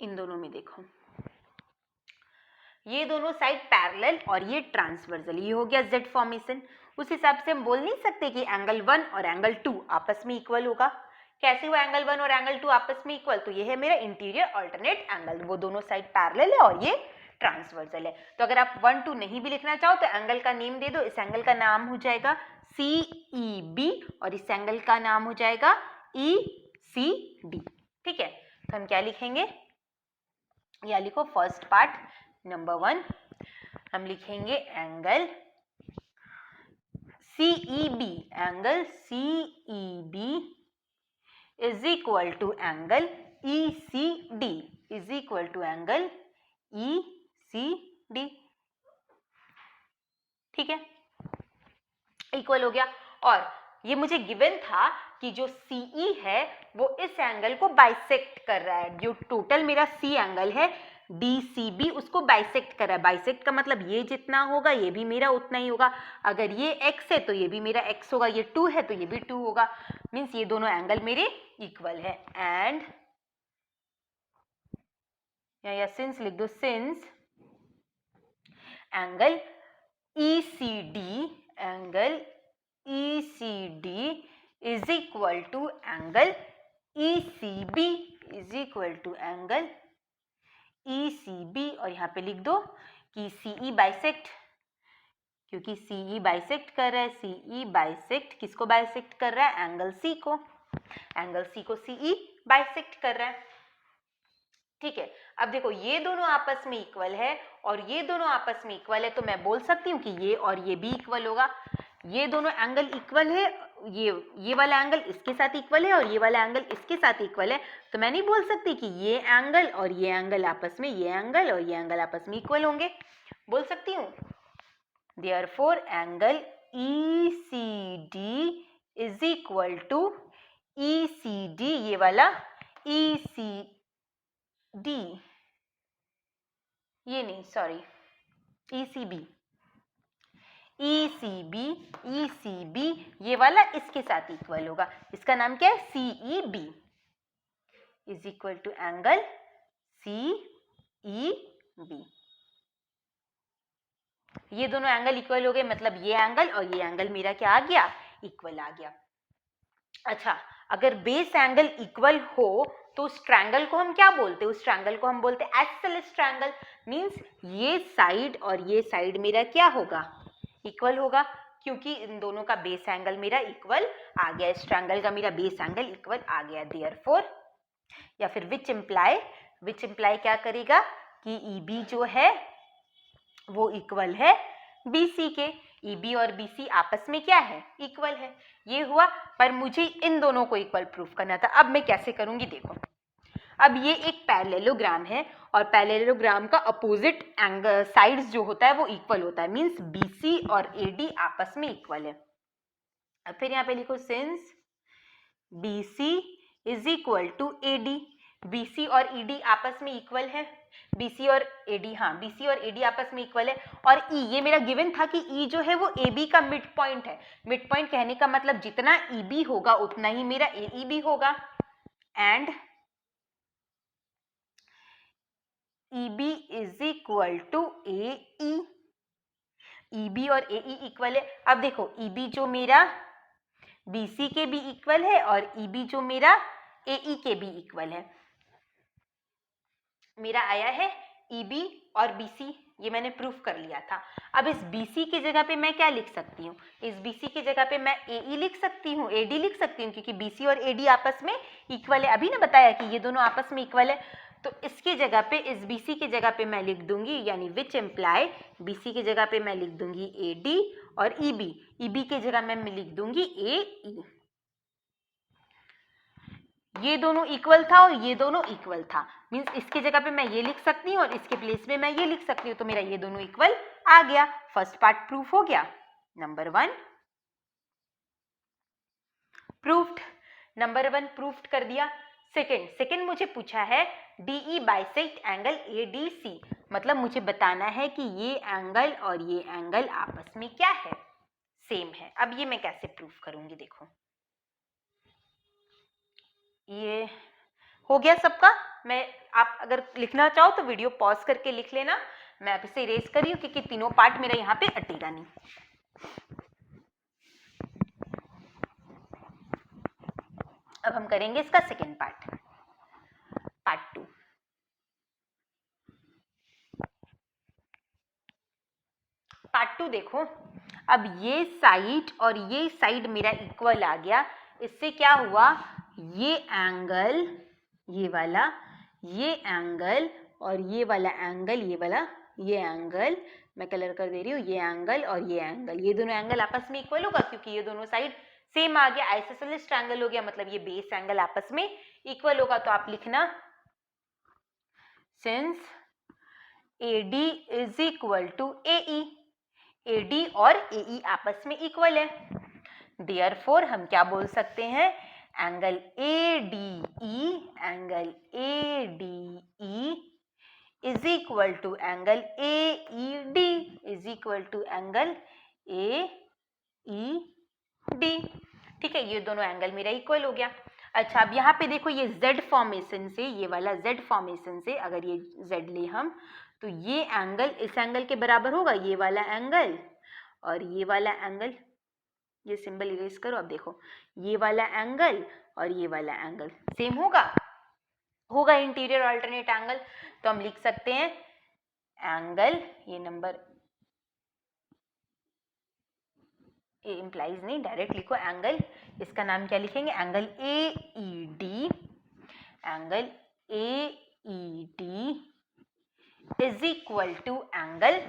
इन दोनों में, देखो ये दोनों साइड पैरेलल और ये ट्रांसवर्सल, ये हो गया Z फॉर्मेशन। उस हिसाब से हम बोल नहीं सकते कि एंगल 1 और एंगल 2 आपस में इक्वल होगा। कैसे हुआ एंगल 1 और एंगल 2 आपस में इक्वल, तो ये है मेरा इंटीरियर अल्टरनेट एंगल, वो दोनों साइड पैरेलल है और ये ट्रांसवर्सल है। तो अगर आप 1, 2 नहीं भी लिखना चाहो तो एंगल का नेम दे दो। इस एंगल का नाम हो जाएगा CEB और इस एंगल का नाम हो जाएगा ECD। ठीक है, तो हम क्या लिखेंगे, या लिखो फर्स्ट पार्ट नंबर 1, हम लिखेंगे angle CEB, angle CEB is equal to angle ECD, is equal to angle ECD। ठीक है, इक्वल हो गया। और ये मुझे गिवन था कि जो CE है वो इस एंगल को बाइसेक्ट कर रहा है, जो टोटल मेरा C एंगल है DCB उसको बाइसेक्ट कर रहा है। बाइसेक्ट का मतलब ये जितना होगा ये भी मेरा उतना ही होगा, अगर ये x है तो ये भी मेरा x होगा, ये 2 है तो ये भी 2 होगा, मीन्स ये दोनों एंगल मेरे इक्वल है। एंड या सिंस लिख दो, since angle ECD, angle ECD is equal to angle ECB is equal to angle ECB, और यहाँ पे लिख दो कि CE बाइसेक्ट, क्योंकि CE बाइसेक्ट कर रहा है, CE बाइसेक्ट किसको बाइसेक्ट कर रहा है? एंगल C को, एंगल C को CE बाइसेक्ट कर रहा है। ठीक है, अब देखो ये दोनों आपस में इक्वल है और ये दोनों आपस में इक्वल है, तो मैं बोल सकती हूँ कि ये और ये भी इक्वल होगा। ये दोनों एंगल इक्वल है, ये वाला एंगल इसके साथ इक्वल है और ये वाला एंगल इसके साथ इक्वल है, तो मैं नहीं बोल सकती कि ये एंगल और ये एंगल आपस में, ये एंगल और ये एंगल आपस में इक्वल होंगे। बोल सकती हूँ therefore angle ECD is equal to ECD, ये वाला ECD, ये नहीं सॉरी ECB, ECB ये वाला इसके साथ इक्वल होगा, इसका नाम क्या है? CEB is equal to angle CEB। ये दोनों एंगल इक्वल हो गए, मतलब ये एंगल और ये एंगल मेरा क्या आ गया? इक्वल आ गया। अच्छा, अगर बेस एंगल इक्वल हो तो उस ट्रायंगल को हम क्या बोलते हैं? उस ट्रायंगल को हम बोलते हैं आइसोसेलेस ट्रायंगल। मींस ये साइड और ये साइड मेरा क्या होगा? इक्वल होगा, क्योंकि इन दोनों का बेस एंगल मेरा इक्वल आ गया, इस ट्रायंगल का मेरा बेस एंगल इक्वल आ गया। देयरफॉर, या फिर विच इम्प्लाई क्या करेगा कि EB जो है वो इक्वल है BC के। EB और BC आपस में क्या है? इक्वल है। ये हुआ, पर मुझे इन दोनों को इक्वल प्रूफ करना था। अब मैं कैसे करूंगी देखो, अब ये एक पैरेललोग्राम है और पैरेललोग्राम का अपोजिट एंगल साइड्स जो होता है वो इक्वल होता है, मींस BC और AD आपस में इक्वल है। अब फिर यहाँ पे लिखो since BC is equal to AD, BC और ED आपस में इक्वल है, BC और AD, हाँ BC और AD आपस में इक्वल है। और E, ये मेरा गिवन था कि E जो है वो AB का मिड पॉइंट है। मिड पॉइंट कहने का मतलब जितना EB होगा उतना ही मेरा AE भी होगा, and EB is equal to AE, EB और AE इक्वल है। अब देखो EB जो मेरा BC के भी इक्वल है और EB जो मेरा AE के भी इक्वल है। मेरा आया है EB और BC, ये मैंने प्रूफ कर लिया था। अब इस BC की जगह पे मैं क्या लिख सकती हूँ? इस BC की जगह पे मैं AE लिख सकती हूँ, AD लिख सकती हूँ, क्योंकि BC और AD आपस में इक्वल है। अभी ना बताया कि ये दोनों आपस में इक्वल है, तो इसकी जगह पे, इस BC की जगह पे मैं लिख दूंगी, यानी विच इम्प्लाई BC की जगह पे मैं लिख दूंगी AD और EB की जगह मैं लिख दूंगी AE। ये दोनों इक्वल था और ये दोनों इक्वल था, मींस इसके जगह पे मैं ये लिख सकती हूँ और इसके प्लेस में मैं ये लिख सकती हूँ, तो मेरा ये दोनों इक्वल आ गया। फर्स्ट पार्ट प्रूफ हो गया, नंबर 1 प्रूफ्ड, नंबर 1 प्रूफ्ड कर दिया। सेकंड मुझे पूछा है DE बाइसेक्ट एंगल ADC, मतलब मुझे बताना है कि ये एंगल और ये एंगल आपस में क्या है? सेम है। अब ये मैं कैसे प्रूफ करूंगी देखो, ये हो गया सबका। आप अगर लिखना चाहो तो वीडियो पॉज करके लिख लेना, मैं अब इसे इरेज कर रही हूँ क्योंकि तीनों पार्ट मेरा यहाँ पे अटेगा नहीं। अब हम करेंगे इसका सेकेंड पार्ट, पार्ट 2। पार्ट 2 देखो, अब ये साइड और ये साइड मेरा इक्वल आ गया। इससे क्या हुआ? ये एंगल, ये वाला, ये एंगल और ये वाला एंगल, ये वाला, ये एंगल, मैं कलर कर दे रही हूँ, ये एंगल और ये एंगल, ये दोनों एंगल आपस में इक्वल होगा क्योंकि ये दोनों साइड सेम आ गया, आइसोसेलेस ट्रायंगल हो गया, मतलब ये बेस एंगल आपस में इक्वल होगा। तो आप लिखना since AD is equal to AE, AD और AE आपस में इक्वल है, देयरफॉर हम क्या बोल सकते हैं? Angle ADE is equal to angle AED is equal to angle AED। ठीक है, ये दोनों एंगल मेरा इक्वल हो गया। अच्छा, अब यहाँ पे देखो, ये Z फॉर्मेशन से, ये वाला Z फॉर्मेशन से अगर ये Z ले हम, तो ये एंगल इस एंगल के बराबर होगा, ये वाला एंगल और ये वाला एंगल ये सिंबल इरेज करो। अब देखो ये वाला एंगल और ये वाला एंगल सेम होगा इंटीरियर अल्टरनेट एंगल। तो हम लिख सकते हैं एंगल, ये नंबर ए इम्प्लाइज नहीं, डायरेक्ट लिखो एंगल, इसका नाम क्या लिखेंगे, angle AED, angle AED is equal to angle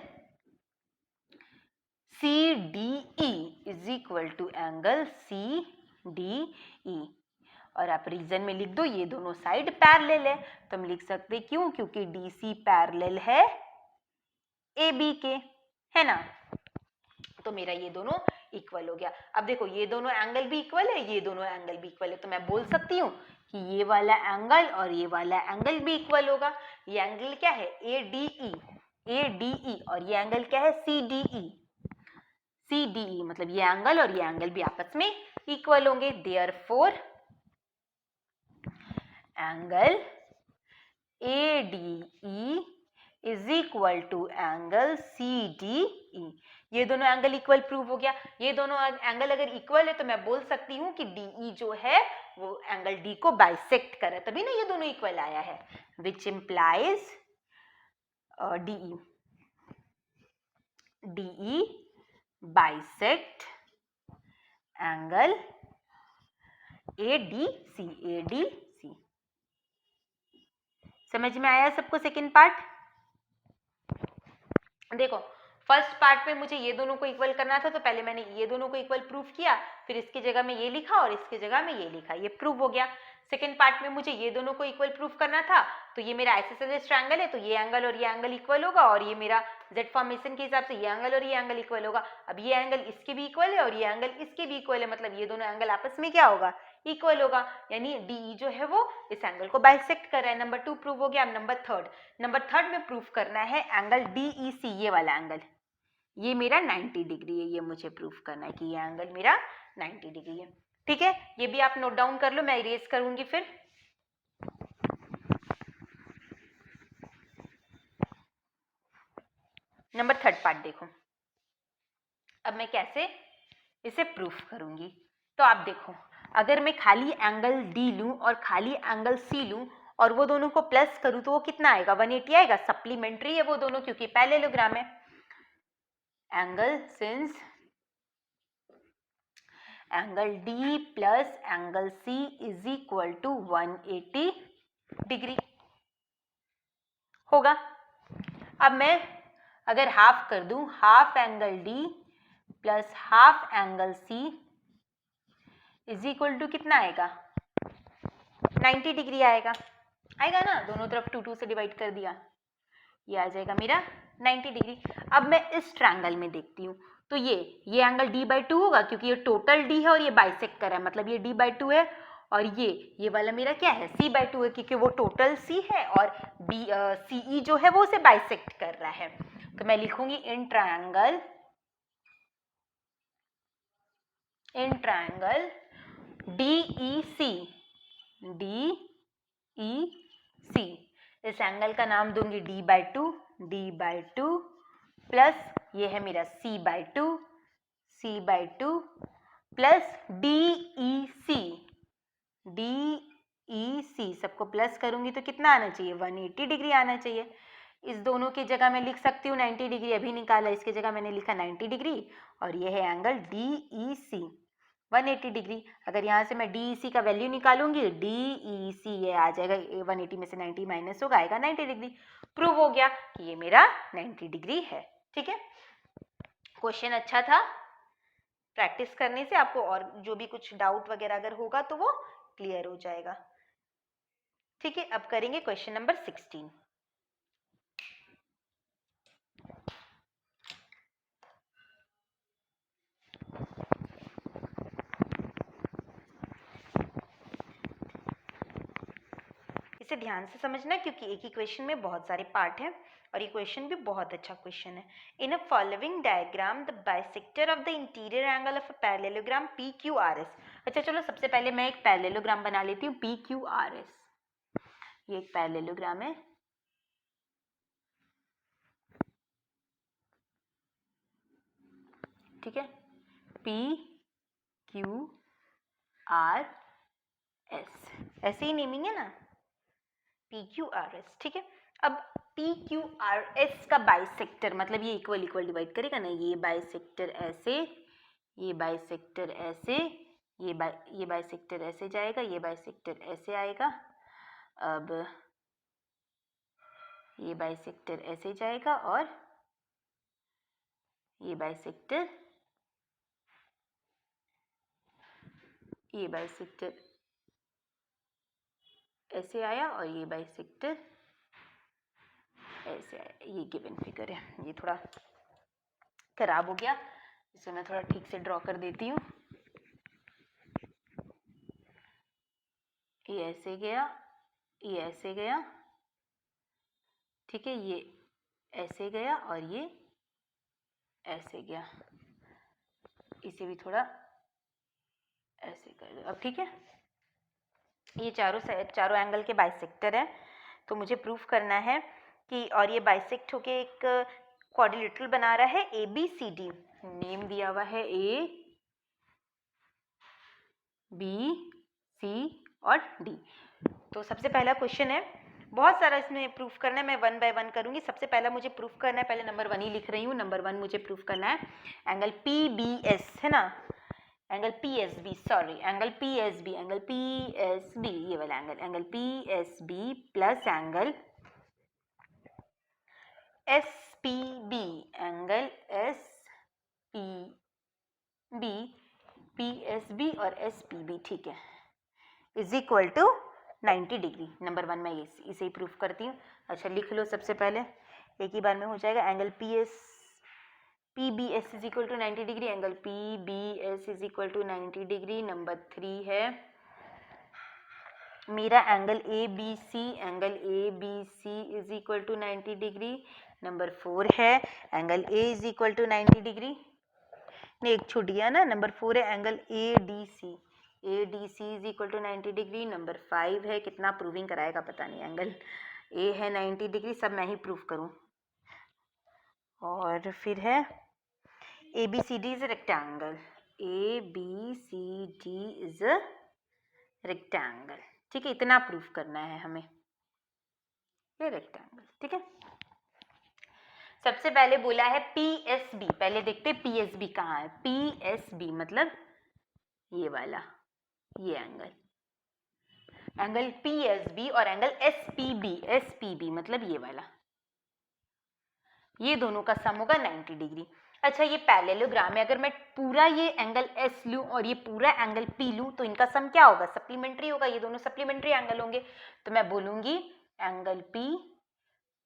CDE is equal to angle CDE। और आप रीजन में लिख दो ये दोनों साइड पैरेलल है, तो हम लिख सकते क्यों, क्योंकि DC पैरेलल है AB के, है ना। तो मेरा ये दोनों इक्वल हो गया। अब देखो ये दोनों एंगल भी इक्वल है, ये दोनों एंगल भी इक्वल है, तो मैं बोल सकती हूँ कि ये वाला एंगल और ये वाला एंगल भी इक्वल होगा। ये एंगल क्या है ADE और ये एंगल क्या है CDE, मतलब ये एंगल और ये एंगल भी आपस में इक्वल होंगे। Therefore angle ADE is equal to angle CDE। ये दोनों एंगल इक्वल प्रूव हो गया। ये दोनों एंगल अगर इक्वल है तो मैं बोल सकती हूँ कि DE जो है वो एंगल D को बाइसेक्ट करे, तभी ना ये दोनों इक्वल आया है, which implies DE bisect angle ADC। समझ में आया सबको सेकेंड पार्ट। देखो फर्स्ट पार्ट में मुझे ये दोनों को इक्वल करना था, तो पहले मैंने ये दोनों को इक्वल प्रूफ किया, फिर इसकी जगह में ये लिखा और इसकी जगह में ये लिखा, ये प्रूव हो गया। सेकेंड पार्ट में मुझे ये दोनों को इक्वल प्रूफ करना था, तो ये मेरा आइसोसेलेस ट्रायंगल है, तो ये एंगल और ये एंगल इक्वल होगा, और ये मेरा जेड फॉर्मेशन के हिसाब से ये एंगल और ये एंगल इक्वल होगा। अब ये एंगल इसके भी इक्वल है और ये एंगल इसके भी इक्वल है, मतलब ये दोनों एंगल आपस में क्या होगा, इक्वल होगा, यानी DE जो है वो इस एंगल को बाइसेक्ट कर रहा है। नंबर 2 प्रूव हो गया। अब नंबर थर्ड में प्रूफ करना है एंगल DEC, ये वाला एंगल, ये मेरा 90 डिग्री है, ये मुझे प्रूफ करना है कि ये एंगल मेरा 90 डिग्री है। ठीक है, ये भी आप नोट डाउन कर लो, मैं इरेज करूंगी फिर। नंबर थर्ड पार्ट देखो, अब मैं कैसे इसे प्रूफ करूंगी। तो आप देखो, अगर मैं खाली एंगल D लूं और खाली एंगल C लूं और वो दोनों को प्लस करूं तो वो कितना आएगा, 180 आएगा। सप्लीमेंट्री है वो दोनों क्योंकि पैरेललोग्राम है। Angle since angle D plus angle C is equal to 180 degree होगा। अब मैं अगर हाफ कर दूं, half angle D plus half angle C is equal to कितना आएगा, 90 डिग्री आएगा ना, दोनों तरफ 2 से डिवाइड कर दिया, ये आ जाएगा मेरा 90 डिग्री। अब मैं इस ट्रायंगल में देखती हूँ, तो ये एंगल D/2 होगा क्योंकि ये टोटल D है और ये बाइसेक्ट कर रहा है, मतलब ये D/2 है, और ये वाला मेरा क्या है, C/2 है क्योंकि वो टोटल C है और CE जो है वो उसे बाइसेक्ट कर रहा है। तो मैं लिखूंगी इन ट्रायंगल DEC, इस एंगल का नाम दूंगी D/2 प्लस ये है मेरा C/2 प्लस DEC, सबको प्लस करूंगी तो कितना आना चाहिए, 180 डिग्री आना चाहिए। इस दोनों की जगह मैं लिख सकती हूँ 90 डिग्री, अभी निकाला, इसकी जगह मैंने लिखा 90 डिग्री, और ये है एंगल DEC 180 डिग्री। अगर यहाँ से मैं DEC का वैल्यू निकालूंगी, DEC ये आ जाएगा, 180 में से 90 माइनस होगा, आएगा 90 डिग्री। प्रूव हो गया कि ये मेरा 90 डिग्री है। ठीक है, क्वेश्चन अच्छा था, प्रैक्टिस करने से आपको और जो भी कुछ डाउट वगैरह अगर होगा तो वो क्लियर हो जाएगा। ठीक है, अब करेंगे क्वेश्चन नंबर 16। इसे ध्यान से समझना क्योंकि एक ही क्वेश्चन में बहुत सारे पार्ट हैं और ये क्वेश्चन भी बहुत अच्छा क्वेश्चन है। In a following diagram the bisector of the interior angle of a parallelogram PQRS। अच्छा चलो, सबसे पहले मैं एक पैरेललोग्राम बना लेती हूँ, PQRS। ये एक पैरेललोग्राम है, ठीक है, क्यू आर एस, ऐसे ही नेमिंग है ना, पी क्यू आर एस, ठीक है। अब पी क्यू आर एस का बाइसेक्टर मतलब ये इक्वल इक्वल डिवाइड करेगा ना, ये बाइसेक्टर ऐसे, ये बाइसेक्टर ऐसे, ये बाइसेक्टर ऐसे जाएगा, ये बाइसेक्टर ऐसे आएगा। अब ये बाइसेक्टर ऐसे जाएगा और ये बाइसेक्टर ऐसे आया और ये बाइसेक्टर ऐसे आया। ये गिवन फिगर है, ये थोड़ा खराब हो गया, इसे मैं थोड़ा ठीक से ड्रॉ कर देती हूँ। ये ऐसे गया, ये ऐसे गया, ठीक है, ये ऐसे गया और ये ऐसे गया। इसे भी थोड़ा ऐसे कर दो। अब ठीक है, ये चारों एंगल के बाइसेक्टर है, तो मुझे प्रूफ करना है कि, और ये बाइसेक्ट होके एक क्वाड्रिलेटरल बना रहा है A B C D, name दिया हुआ है ए बी सी और डी। तो सबसे पहला क्वेश्चन है, बहुत सारा इसमें प्रूफ करना है, मैं वन बाय वन करूंगी। सबसे पहला मुझे प्रूफ करना है, पहले नंबर 1 ही लिख रही हूँ। नंबर 1 मुझे प्रूफ करना है एंगल पी बी एस, है ना, angle P S B, sorry angle P S B, angle P S B, ये वाला angle P S B plus angle S P B, angle S P B, P S B और S P B, ठीक है, is equal to 90 degree. Number 1 मैं इसे ही proof करती हूँ। अच्छा लिख लो, सबसे पहले एक ही बार में हो जाएगा। Angle P B S is equal to 90 degree, angle P B S is equal to 90 degree. Number 3 है मेरा angle A B C, angle A B C is equal to 90 degree. Number 4 है angle A is equal to 90 degree, नहीं एक छूट गया ना, number 4 है angle A D C, A D C is equal to 90 degree. Number 5 है, कितना proving कराएगा पता नहीं, एंगल ए है 90 डिग्री, सब मैं ही प्रूफ करूं। और फिर है A B C D is rectangle, A B C D is rectangle, ठीक है, इतना प्रूफ करना है हमें, ये रेक्टेंगल, ठीक है। सबसे पहले बोला है पी एस बी, पहले देखते पी एस बी कहाँ है। पी एस बी मतलब ये वाला, ये एंगल पी एस बी और एंगल एस पी बी मतलब ये वाला, ये दोनों का सम होगा 90 डिग्री। अच्छा ये पैरेललोग्राम है, अगर मैं पूरा ये एंगल एस लूं और ये पूरा एंगल पी लूं तो इनका सम क्या होगा, सप्लीमेंट्री होगा, ये दोनों सप्लीमेंट्री एंगल होंगे। तो मैं बोलूंगी angle P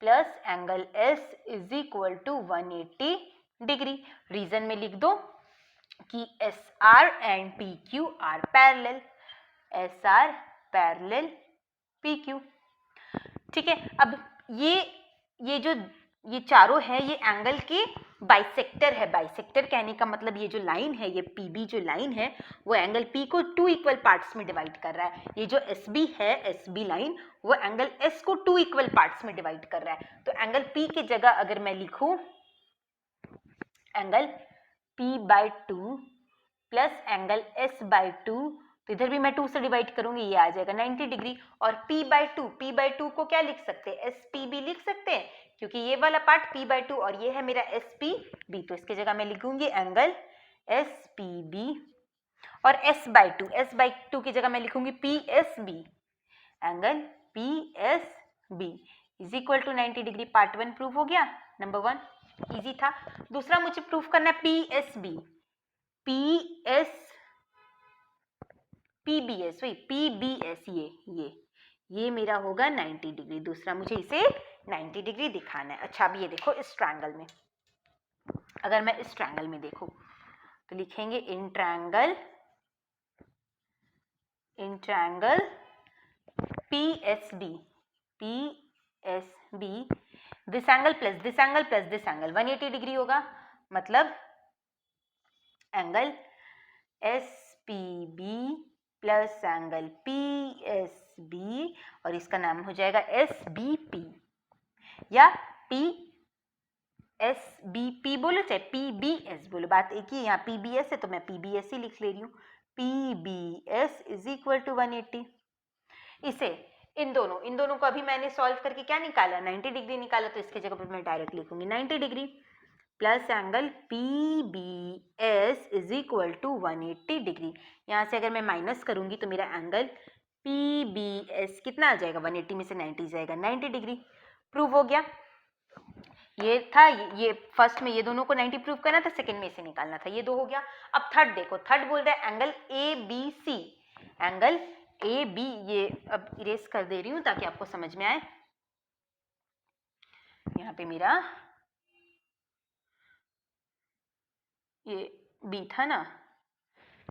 plus angle S is equal to 180 degree. Reason में लिख दो कि S R and P Q R parallel, S R parallel P Q, ठीक है। अब ये चारों है, ये एंगल के बाइसेक्टर है। बाइसेक्टर कहने का मतलब ये जो लाइन है, ये पी बी जो लाइन है वो एंगल पी को 2 इक्वल पार्ट्स में डिवाइड कर रहा है। ये जो एस बी है, एस बी लाइन, वो एंगल एस को 2 इक्वल पार्ट्स में डिवाइड कर रहा है। तो एंगल पी की जगह अगर मैं लिखूं angle P by 2 plus angle S by 2, तो इधर भी मैं 2 से डिवाइड करूंगी, ये आ जाएगा 90 डिग्री। और p बाई 2 को क्या लिख सकते हैं, एस पी बी लिख सकते हैं, क्योंकि ये वाला पार्ट p बाई 2 और ये है मेरा एस पी बी, तो इसके जगह मैं लिखूंगी एंगल एस पी बी। और s बाई 2 की जगह मैं लिखूंगी P S B, angle P S B is equal to 90 degree. Part 1 prove हो गया, नंबर 1 इजी था। दूसरा मुझे प्रूफ करना है पी एस बी, PBS, ये मेरा होगा 90 डिग्री। दूसरा मुझे इसे 90 डिग्री दिखाना है। अच्छा अब ये देखो, इस ट्रायंगल में, अगर मैं इस ट्रायंगल में देखूं तो लिखेंगे in triangle PSB, this angle plus this angle 180 degree होगा, मतलब angle SPB plus angle PSB, और इसका नाम हो जाएगा SBP या PSBP बोलो चाहे PBS बोलो, बात एक ही। यहाँ PBS है तो मैं PBS ही लिख ले रही हूँ, PBS इज इक्वल टू 180। इसे इन दोनों को अभी मैंने सॉल्व करके क्या निकाला, 90 डिग्री निकाला, तो इसके जगह पर मैं डायरेक्ट लिखूंगी 90 degree plus angle PBS is equal to 180 degree. यहाँ से अगर मैं माइनस करूंगी तो मेरा एंगल PBS कितना आ जाएगा, 180 में से 90 जाएगा, 90 डिग्री। प्रूव हो गया। ये था, ये फर्स्ट में ये दोनों को 90 प्रूव करना था, सेकंड में इसे निकालना था, ये दो हो गया। अब थर्ड देखो, थर्ड बोल रहा है एंगल ABC, एंगल AB, ये अब इरेज कर दे रही हूं ताकि आपको समझ में आए। यहाँ पे मेरा ये B था ना,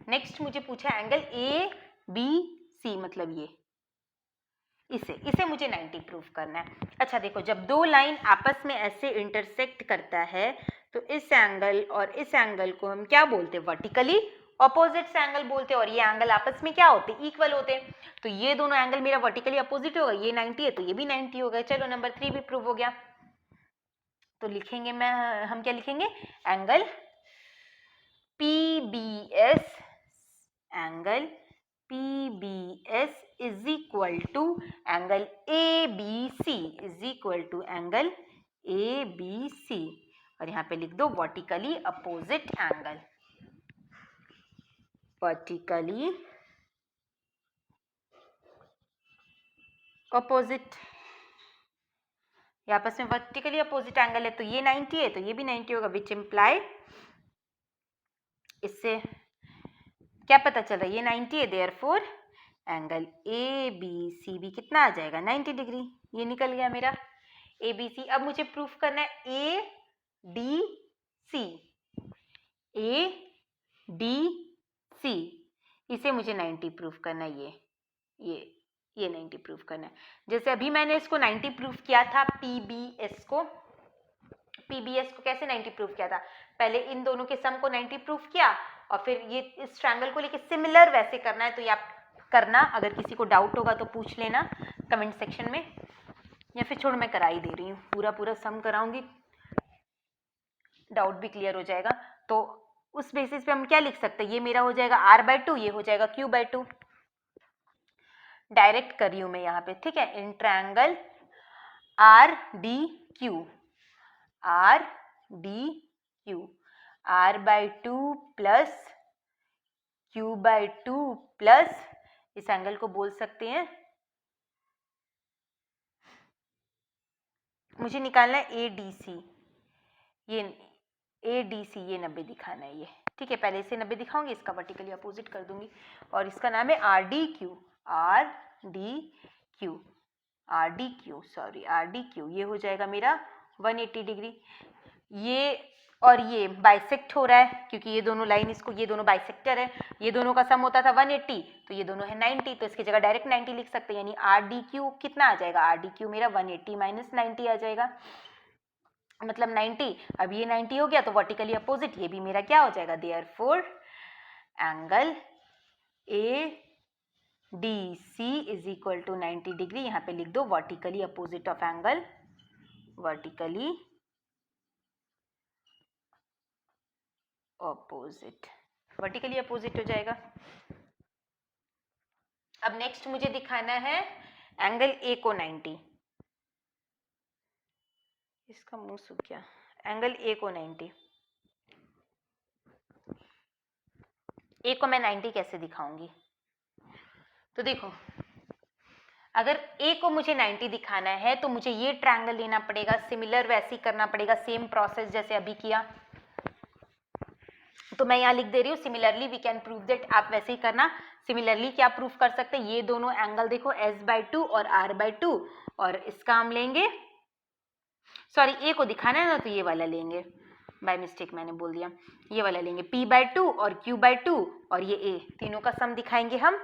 नेक्स्ट मुझे पूछा एंगल ABC, मतलब ये इसे मुझे 90 प्रूव करना है। अच्छा देखो, जब दो लाइन आपस में ऐसे इंटरसेक्ट करता है तो इस एंगल और इस एंगल को हम क्या बोलते हैं, वर्टिकली ऑपोजिट एंगल बोलते हैं, और ये एंगल आपस में क्या होते हैं, इक्वल होते हैं। तो ये दोनों एंगल मेरा वर्टिकली अपोजिट होगा, ये 90 है तो ये भी 90 होगा। चलो नंबर 3 भी प्रूव हो गया। तो लिखेंगे हम क्या लिखेंगे, angle PBS, angle PBS is equal to angle ABC is equal to angle ABC, और यहाँ पे लिख दो vertically opposite angle, vertically opposite, आपस में वर्टिकली अपोजिट एंगल है, तो ये 90 है तो ये भी 90 होगा, विच इम्प्लाई, इससे क्या पता चल रहा है, ये 90 है, देयरफॉर एंगल ABC भी कितना आ जाएगा, 90 डिग्री। ये निकल गया मेरा ABC। अब मुझे प्रूफ करना है ADC, ADC, इसे मुझे 90 प्रूफ करना है, ये 90 प्रूफ करना है। जैसे अभी मैंने इसको 90 प्रूफ किया था, PBS को कैसे 90 प्रूफ किया था, पहले इन दोनों के सम को 90 प्रूफ किया, और फिर ये इस ट्रायंगल को लेके सिमिलर वैसे करना है। तो ये आप करना, अगर किसी को डाउट होगा तो पूछ लेना कमेंट सेक्शन में, या फिर छोड़ मैं करा ही दे रही हूँ, पूरा सम कराऊंगी, डाउट भी क्लियर हो जाएगा। तो उस बेसिस पे हम क्या लिख सकते हैं, ये मेरा हो जाएगा R/2, ये हो जाएगा Q/2, डायरेक्ट कर रही हूँ मैं यहाँ पे, ठीक है। In triangle RDQ, R/2 plus Q/2 plus, इस एंगल को बोल सकते हैं, मुझे निकालना है ADC, ये ADC, ये 90 दिखाना है ये, ठीक है। पहले इसे 90 दिखाऊंगी, इसका वर्टिकली अपोजिट कर दूंगी, और इसका नाम है RDQ, ये हो जाएगा मेरा 180 डिग्री। ये और ये बाइसेक्ट हो रहा है, क्योंकि ये दोनों लाइन ये दोनों बाइसेक्टर है, ये दोनों का सम होता था 180, तो ये दोनों है 90, तो इसकी जगह डायरेक्ट 90 लिख सकते हैं, यानी RDQ कितना आ जाएगा, RDQ मेरा 180 माइनस 90 आ जाएगा, मतलब 90। अब ये 90 हो गया तो वर्टिकली अपोजिट, ये भी मेरा क्या हो जाएगा, therefore angle ADC is equal to 90 degree. यहाँ पे लिख दो vertically opposite of angle, vertically opposite हो जाएगा। अब नेक्स्ट मुझे दिखाना है एंगल A को 90, इसका मुंह सूख गया, एंगल A को 90, A को मैं 90 कैसे दिखाऊंगी, तो देखो, अगर A को मुझे 90 दिखाना है तो मुझे ये ट्रायंगल लेना पड़ेगा, सिमिलर वैसे ही करना पड़ेगा, सेम प्रोसेस जैसे अभी किया। तो मैं यहाँ लिख दे रही हूँ similarly we can prove that, आप वैसे ही करना। सिमिलरली क्या प्रूफ कर सकते हैं, ये दोनों एंगल देखो S/2 और R/2, और इसका हम लेंगे, सॉरी A को दिखाना है ना तो ये वाला लेंगे, बाय मिस्टेक मैंने बोल दिया, ये वाला लेंगे P/2 और Q/2, और ये A, तीनों का सम दिखाएंगे हम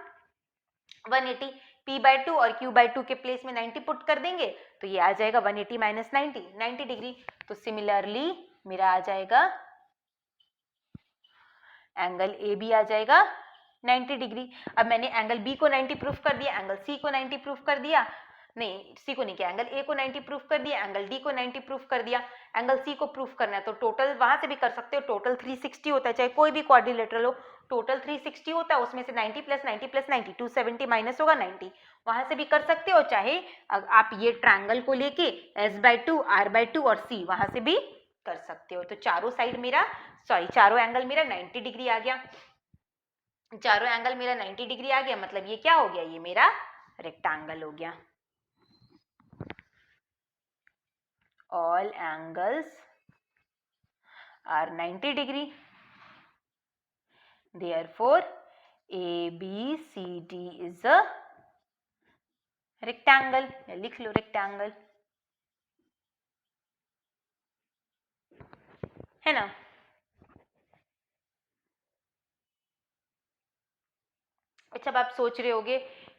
180। P/2 और Q/2 के प्लेस में 90 पुट कर देंगे तो ये आ जाएगा 180 माइनस 90 डिग्री। तो सिमिलरली मेरा आ जाएगा एंगल ए भी आ जाएगा 90 डिग्री। अब मैंने एंगल बी को 90 प्रूफ कर दिया, एंगल सी को 90 प्रूफ कर दिया, नहीं, सी को नहीं किया, एंगल ए को 90 प्रूफ कर दिया, एंगल डी को 90 प्रूफ कर दिया, एंगल सी को प्रूफ करना है तो टोटल वहां से भी कर सकते हो, टोटल 360 होता है, चाहे कोई भी क्वाड्रिलेटरल हो टोटल 360 होता है, उसमें से 90 प्लस 90 प्लस 90 270 माइनस होगा 90, वहां से भी कर सकते हो, चाहे आप ये ट्रायंगल को लेके s/2 r/2 और c वहां से भी कर सकते हो। तो चारों साइड मेरा चारों एंगल मेरा 90 डिग्री आ गया, चारों एंगल मेरा 90 डिग्री आ गया, मतलब ये क्या हो गया, ये मेरा रेक्टेंगल हो गया। All angles are 90 degree. Therefore, ABCD is a rectangle. लिख लो rectangle, है ना। अच्छा, अब आप सोच रहे होगे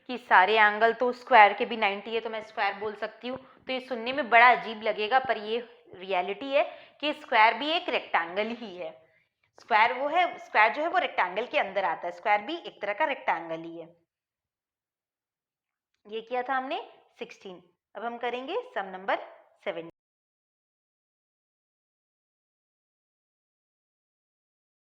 कि सारे एंगल तो स्क्वायर के भी 90 है तो मैं स्क्वायर बोल सकती हूँ, तो ये सुनने में बड़ा अजीब लगेगा, पर ये रियलिटी है कि स्क्वायर भी एक रेक्टेंगल ही है। स्क्वायर वो है, स्क्वायर जो है वो रेक्टेंगल के अंदर आता है, स्क्वायर भी एक तरह का रेक्टेंगल ही है। ये किया था हमने 16। अब हम करेंगे सम नंबर 17।